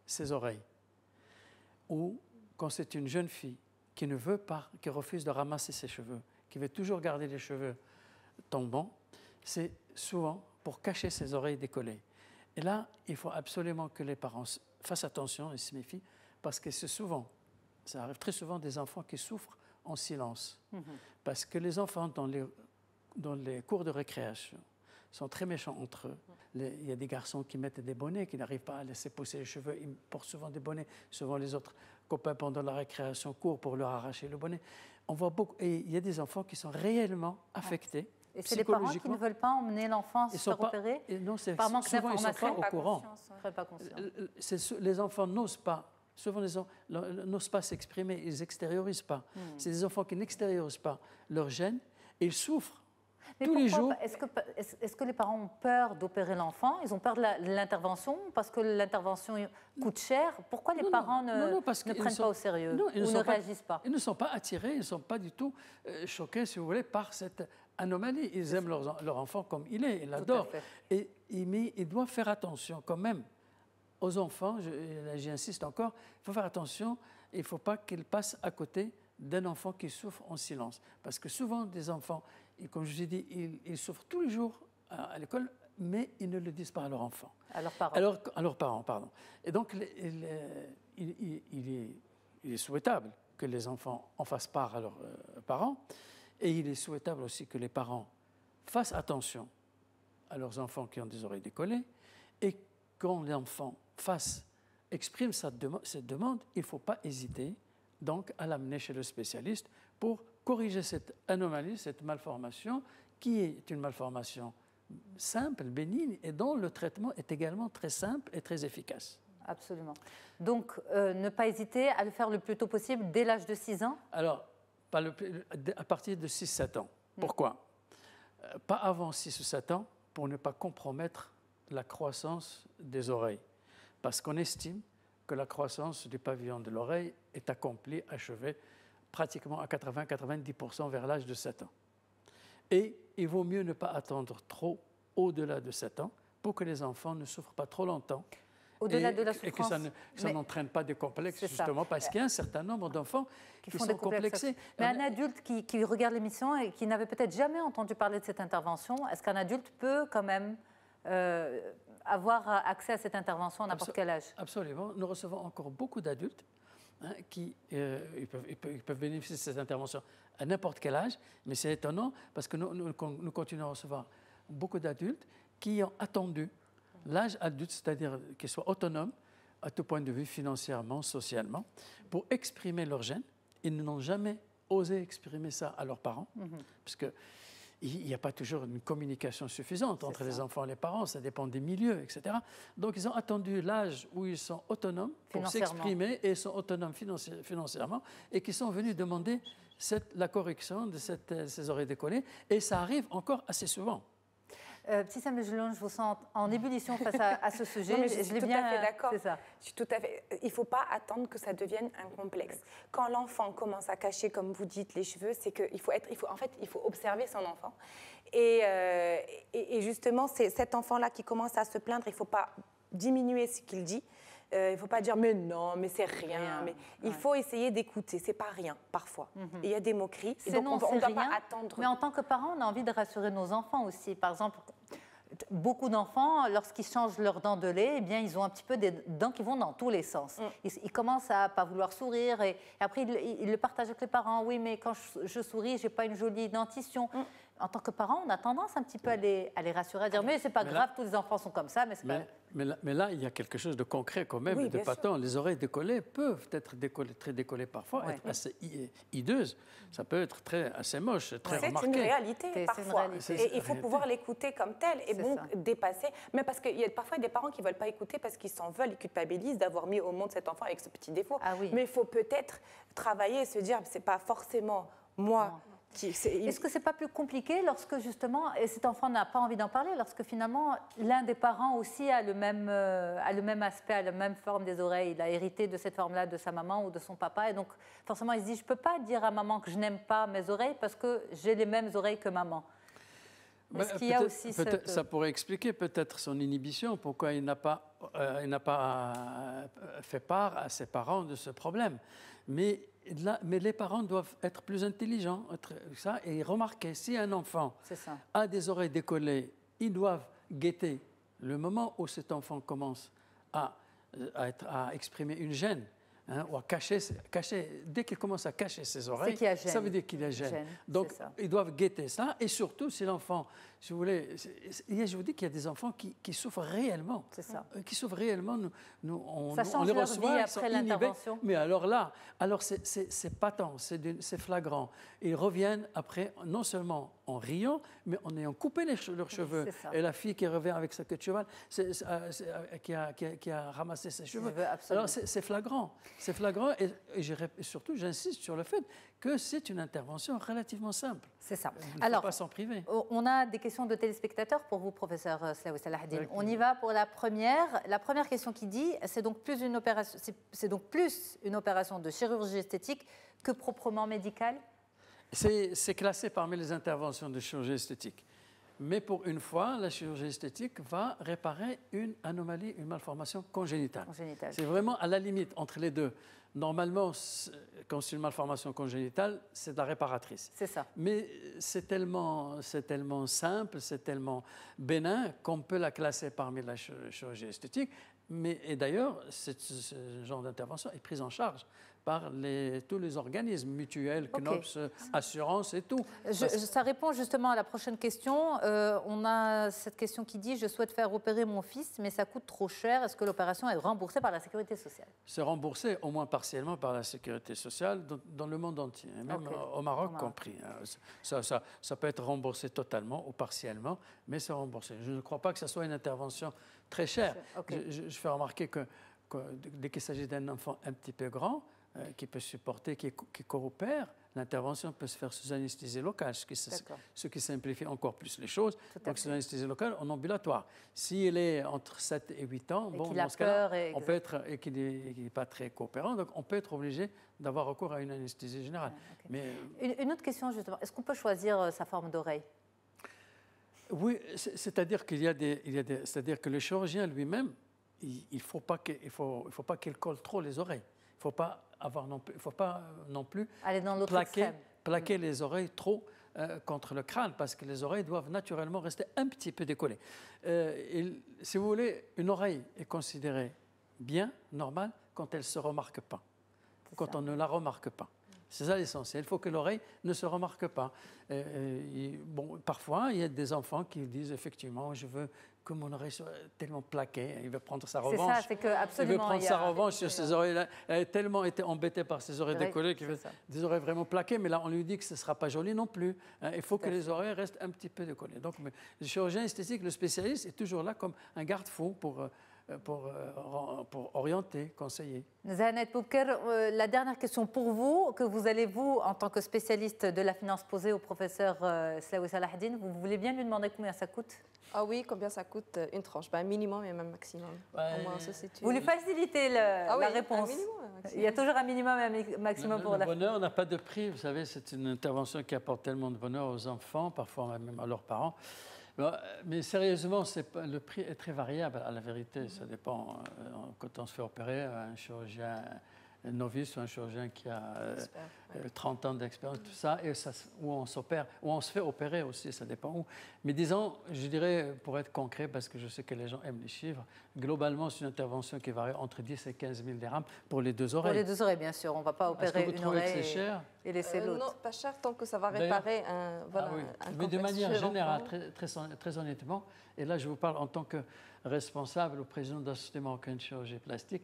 [SPEAKER 3] ses oreilles. Ou quand c'est une jeune fille qui ne veut pas, qui refuse de ramasser ses cheveux, qui veut toujours garder les cheveux tombants, c'est souvent pour cacher ses oreilles décollées. Et là, il faut absolument que les parents fassent attention et se méfient, parce que c'est souvent, ça arrive très souvent, des enfants qui souffrent en silence. Parce que les enfants, dans les cours de récréation, sont très méchants entre eux. Il y a des garçons qui mettent des bonnets, qui n'arrivent pas à laisser pousser les cheveux. Ils portent souvent des bonnets. Souvent, les autres copains, pendant la récréation, courent pour leur arracher le bonnet. On voit beaucoup. Et il y a des enfants qui sont réellement affectés.
[SPEAKER 1] Et c'est les parents qui ne veulent pas emmener l'enfant se faire opérer?
[SPEAKER 3] Non, c'est
[SPEAKER 1] par manque
[SPEAKER 3] souvent, ils ne sont pas au courant.
[SPEAKER 1] Pas conscients.
[SPEAKER 3] Les enfants n'osent pas. Souvent, les enfants n'osent pas s'exprimer. Ils n'extériorisent pas. C'est des enfants qui n'extériorisent pas leur gêne. Et ils souffrent.
[SPEAKER 1] Mais
[SPEAKER 3] tous les jours.
[SPEAKER 1] Est-ce que les parents ont peur d'opérer l'enfant? Ils ont peur de l'intervention parce que l'intervention coûte cher? Pourquoi les parents ne prennent pas au sérieux ou ne réagissent pas?
[SPEAKER 3] Ils ne sont pas attirés, ils ne sont pas du tout choqués, si vous voulez, par cette anomalie. Ils aiment leur enfant comme il est, ils l'adorent. Mais ils doivent faire attention quand même aux enfants. J'insiste encore, il faut faire attention, il ne faut pas qu'ils passent à côté d'un enfant qui souffre en silence. Parce que souvent, des enfants, comme je vous ai dit, ils souffrent tous les jours à l'école, mais ils ne le disent pas à leurs enfants.
[SPEAKER 1] À leurs parents.
[SPEAKER 3] À leurs parents, pardon. Et donc, il est souhaitable que les enfants en fassent part à leurs parents, et il est souhaitable aussi que les parents fassent attention à leurs enfants qui ont des oreilles décollées, et quand l'enfant exprime cette demande, il ne faut pas hésiter donc à l'amener chez le spécialiste pour corriger cette anomalie, cette malformation, qui est une malformation simple, bénigne, et dont le traitement est également très simple et très efficace.
[SPEAKER 1] Absolument. Donc, ne pas hésiter à le faire le plus tôt possible, dès l'âge de 6 ans?
[SPEAKER 3] Alors, à partir de 6-7 ans. Pourquoi? Pas avant 6 ou 7 ans, pour ne pas compromettre la croissance des oreilles. Parce qu'on estime que la croissance du pavillon de l'oreille est accomplie, achevée, pratiquement à 80-90% vers l'âge de 7 ans. Et il vaut mieux ne pas attendre trop au-delà de 7 ans pour que les enfants ne souffrent pas trop longtemps.
[SPEAKER 1] Au-delà de la souffrance.
[SPEAKER 3] Et que ça n'entraîne pas de complexes, justement, parce qu'il y a un certain nombre d'enfants qui sont complexés.
[SPEAKER 1] Mais un adulte qui regarde l'émission et qui n'avait peut-être jamais entendu parler de cette intervention, est-ce qu'un adulte peut quand même avoir accès à cette intervention à n'importe quel âge?
[SPEAKER 3] Absolument. Nous recevons encore beaucoup d'adultes qui ils peuvent bénéficier de cette intervention à n'importe quel âge, mais c'est étonnant parce que nous continuons à recevoir beaucoup d'adultes qui ont attendu l'âge adulte, c'est-à-dire qu'ils soient autonomes à tout point de vue, financièrement, socialement, pour exprimer leur gêne. Ils n'ont jamais osé exprimer ça à leurs parents, parce que il n'y a pas toujours une communication suffisante entre les enfants et les parents, ça dépend des milieux, etc. Donc, ils ont attendu l'âge où ils sont autonomes pour s'exprimer et sont autonomes financièrement et qui sont venus demander la correction de ces oreilles décollées. Et ça arrive encore assez souvent.
[SPEAKER 1] Petit Mejeloun, je vous sens en ébullition face à ce sujet.
[SPEAKER 2] Non, mais je suis tout à fait d'accord.
[SPEAKER 1] C'est ça.
[SPEAKER 2] Je suis tout à fait. Il ne faut pas attendre que ça devienne un complexe. Quand l'enfant commence à cacher, comme vous dites, les cheveux, c'est qu'il faut il faut observer son enfant. Et justement, c'est cet enfant-là qui commence à se plaindre. Il ne faut pas diminuer ce qu'il dit. Il ne faut pas dire mais non, mais c'est rien. Mais il faut essayer d'écouter. C'est pas rien parfois. Il y a des moqueries. Et donc on ne doit pas attendre.
[SPEAKER 1] Mais en tant que parent, on a envie de rassurer nos enfants aussi. Par exemple, beaucoup d'enfants, lorsqu'ils changent leurs dents de lait, eh bien, ils ont un petit peu des dents qui vont dans tous les sens. Ils commencent à pas vouloir sourire et après ils le partagent avec les parents. Oui, mais quand je souris, j'ai pas une jolie dentition. En tant que parent, on a tendance un petit peu à les rassurer, à dire mais c'est pas grave, tous les enfants sont comme ça.
[SPEAKER 3] Mais là, il y a quelque chose de concret quand même, de patent. Les oreilles décollées peuvent être très décollées parfois, être assez hideuses. Ça peut être assez moche, très remarqué.
[SPEAKER 2] C'est une réalité parfois. Et il faut pouvoir l'écouter comme tel et donc dépasser. Mais parce qu'il y a parfois des parents qui ne veulent pas écouter parce qu'ils s'en veulent, ils culpabilisent d'avoir mis au monde cet enfant avec ce petit défaut. Mais il faut peut-être travailler et se dire c'est pas forcément moi.
[SPEAKER 1] Est-ce que c'est pas plus compliqué lorsque justement, et cet enfant n'a pas envie d'en parler, lorsque finalement l'un des parents aussi a le même aspect, a la même forme des oreilles, il a hérité de cette forme-là de sa maman ou de son papa, et donc forcément il se dit je peux pas dire à maman que je n'aime pas mes oreilles parce que j'ai les mêmes oreilles que maman. Est-ce qu'il y a aussi
[SPEAKER 3] ça pourrait expliquer peut-être son inhibition, pourquoi il n'a pas fait part à ses parents de ce problème. Mais les parents doivent être plus intelligents et remarquer si un enfant a des oreilles décollées, ils doivent guetter le moment où cet enfant commence à exprimer une gêne, hein, ou à cacher, dès qu'il commence à cacher ses oreilles, ça veut dire qu'il a gêne. Donc, ils doivent guetter ça. Et surtout, si l'enfant, si vous voulez, je vous dis qu'il y a des enfants qui souffrent réellement. C'est ça. Qui souffrent réellement. On les reçoit après l'intervention. Mais alors là, c'est patent, c'est flagrant. Ils reviennent après, non seulement en riant, mais en ayant coupé leurs cheveux. Et la fille qui revient avec sa queue de cheval, qui a ramassé ses cheveux. Alors c'est flagrant. C'est flagrant et surtout, j'insiste sur le fait que c'est une intervention relativement simple.
[SPEAKER 1] C'est ça.
[SPEAKER 3] Il ne faut pas s'en priver.
[SPEAKER 1] On a des questions de téléspectateurs pour vous, professeur Slaoui Salah-Eddine. On y va pour la première. La première question qui dit, c'est donc plus une opération de chirurgie esthétique que proprement médicale?
[SPEAKER 3] C'est classé parmi les interventions de chirurgie esthétique. Mais pour une fois, la chirurgie esthétique va réparer une anomalie, une malformation congénitale. C'est vraiment à la limite entre les deux. Normalement, quand c'est une malformation congénitale, c'est de la réparatrice.
[SPEAKER 1] C'est ça.
[SPEAKER 3] Mais c'est tellement simple, c'est tellement bénin qu'on peut la classer parmi la chirurgie esthétique. Et d'ailleurs, ce genre d'intervention est prise en charge par tous les organismes mutuels, CNOPS, assurance et tout.
[SPEAKER 1] Ça répond justement à la prochaine question. On a cette question qui dit « Je souhaite faire opérer mon fils, mais ça coûte trop cher. Est-ce que l'opération est remboursée par la Sécurité sociale ?»
[SPEAKER 3] C'est remboursé au moins partiellement par la Sécurité sociale dans le monde entier, même au Maroc compris. Ça peut être remboursé totalement ou partiellement, mais c'est remboursé. Je ne crois pas que ce soit une intervention très chère. Je fais remarquer que dès qu'il s'agit d'un enfant un petit peu grand, qui peut supporter, qui coopère, l'intervention peut se faire sous anesthésie locale, ce qui simplifie encore plus les choses. Donc, sous anesthésie locale en ambulatoire. S'il est entre 7 et 8 ans, bon, dans ce cas-là, on peut être, et qu'il n'est pas très coopérant, donc on peut être obligé d'avoir recours à une anesthésie générale. Mais,
[SPEAKER 1] une autre question, justement. Est-ce qu'on peut choisir sa forme d'oreille?
[SPEAKER 3] Oui, c'est-à-dire c'est-à-dire que le chirurgien lui-même, il ne faut pas qu'il colle trop les oreilles. Il ne faut pas non plus
[SPEAKER 1] aller dans
[SPEAKER 3] plaquer les oreilles trop contre le crâne, parce que les oreilles doivent naturellement rester un petit peu décollées. Si vous voulez, une oreille est considérée bien, normale, quand elle ne se remarque pas, quand on ne la remarque pas. C'est ça l'essentiel. Il faut que l'oreille ne se remarque pas. Parfois, il y a des enfants qui disent effectivement, je veux que mon oreille soit tellement plaquée. Il veut prendre sa revanche.
[SPEAKER 1] C'est ça, c'est que absolument.
[SPEAKER 3] Il veut prendre sa revanche sur ses oreilles. Elle a tellement été embêtée par ses oreilles décollées qu'il veut des oreilles vraiment plaquées. Mais là, on lui dit que ce ne sera pas joli non plus. Il faut que les oreilles restent un petit peu décollées. Donc, le chirurgien esthétique, le spécialiste, est toujours là comme un garde-fou pour orienter, conseiller.
[SPEAKER 1] Zahanet Boubker, la dernière question pour vous, que vous allez, en tant que spécialiste de la finance, poser au professeur Slaoui Salah-Eddine. Vous voulez bien lui demander combien ça coûte?
[SPEAKER 7] Ah oui, combien ça coûte une tranche? Un minimum et même maximum.
[SPEAKER 1] Vous lui facilitez la réponse. Il y a toujours un minimum et un maximum pour la
[SPEAKER 3] Le bonheur n'a pas de prix. Vous savez, c'est une intervention qui apporte tellement de bonheur aux enfants, parfois même à leurs parents. Mais sérieusement, le prix est très variable, à la vérité. Ça dépend. Quand on se fait opérer, un chirurgien novice ou un chirurgien qui a 30 ans d'expérience, tout ça, et où on s'opère, où on se fait opérer aussi, ça dépend où. Mais disons, je dirais, pour être concret, parce que je sais que les gens aiment les chiffres, globalement, c'est une intervention qui varie entre 10 et 15 000 dirhams pour les deux oreilles.
[SPEAKER 1] Pour les deux oreilles, bien sûr. On ne va pas opérer une oreille et laisser l'autre.
[SPEAKER 7] Non, pas cher tant que ça va réparer un
[SPEAKER 3] mais de manière générale, très honnêtement, et là je vous parle en tant que responsable ou président de la Société marocaine de chirurgie plastique,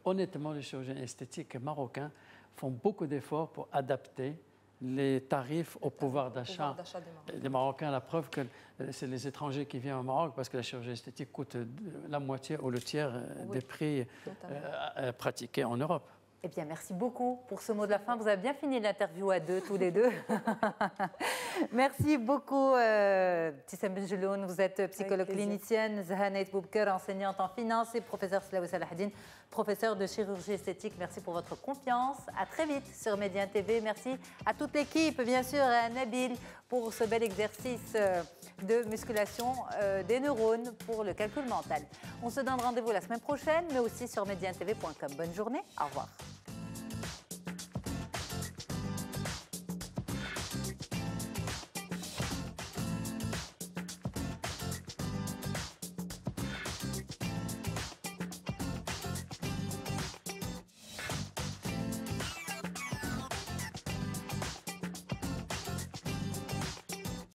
[SPEAKER 3] honnêtement, les chirurgiens esthétiques marocains font beaucoup d'efforts pour adapter les tarifs au pouvoir d'achat des Marocains. La preuve que c'est les étrangers qui viennent au Maroc parce que la chirurgie esthétique coûte la moitié ou le tiers des prix pratiqués en Europe.
[SPEAKER 1] Eh bien, merci beaucoup pour ce mot de la fin. Vous avez bien fini l'interview à deux, tous les deux. Merci beaucoup, Tissem Benjeloun. Vous êtes psychologue clinicienne. Zahanet Boubker, enseignante en finance, et professeur Slaoui Salah-Eddine, professeur de chirurgie esthétique. Merci pour votre confiance. À très vite sur Média TV. Merci à toute l'équipe, bien sûr, et à Nabil pour ce bel exercice de musculation des neurones pour le calcul mental. On se donne rendez-vous la semaine prochaine, mais aussi sur mediantv.com. Bonne journée. Au revoir.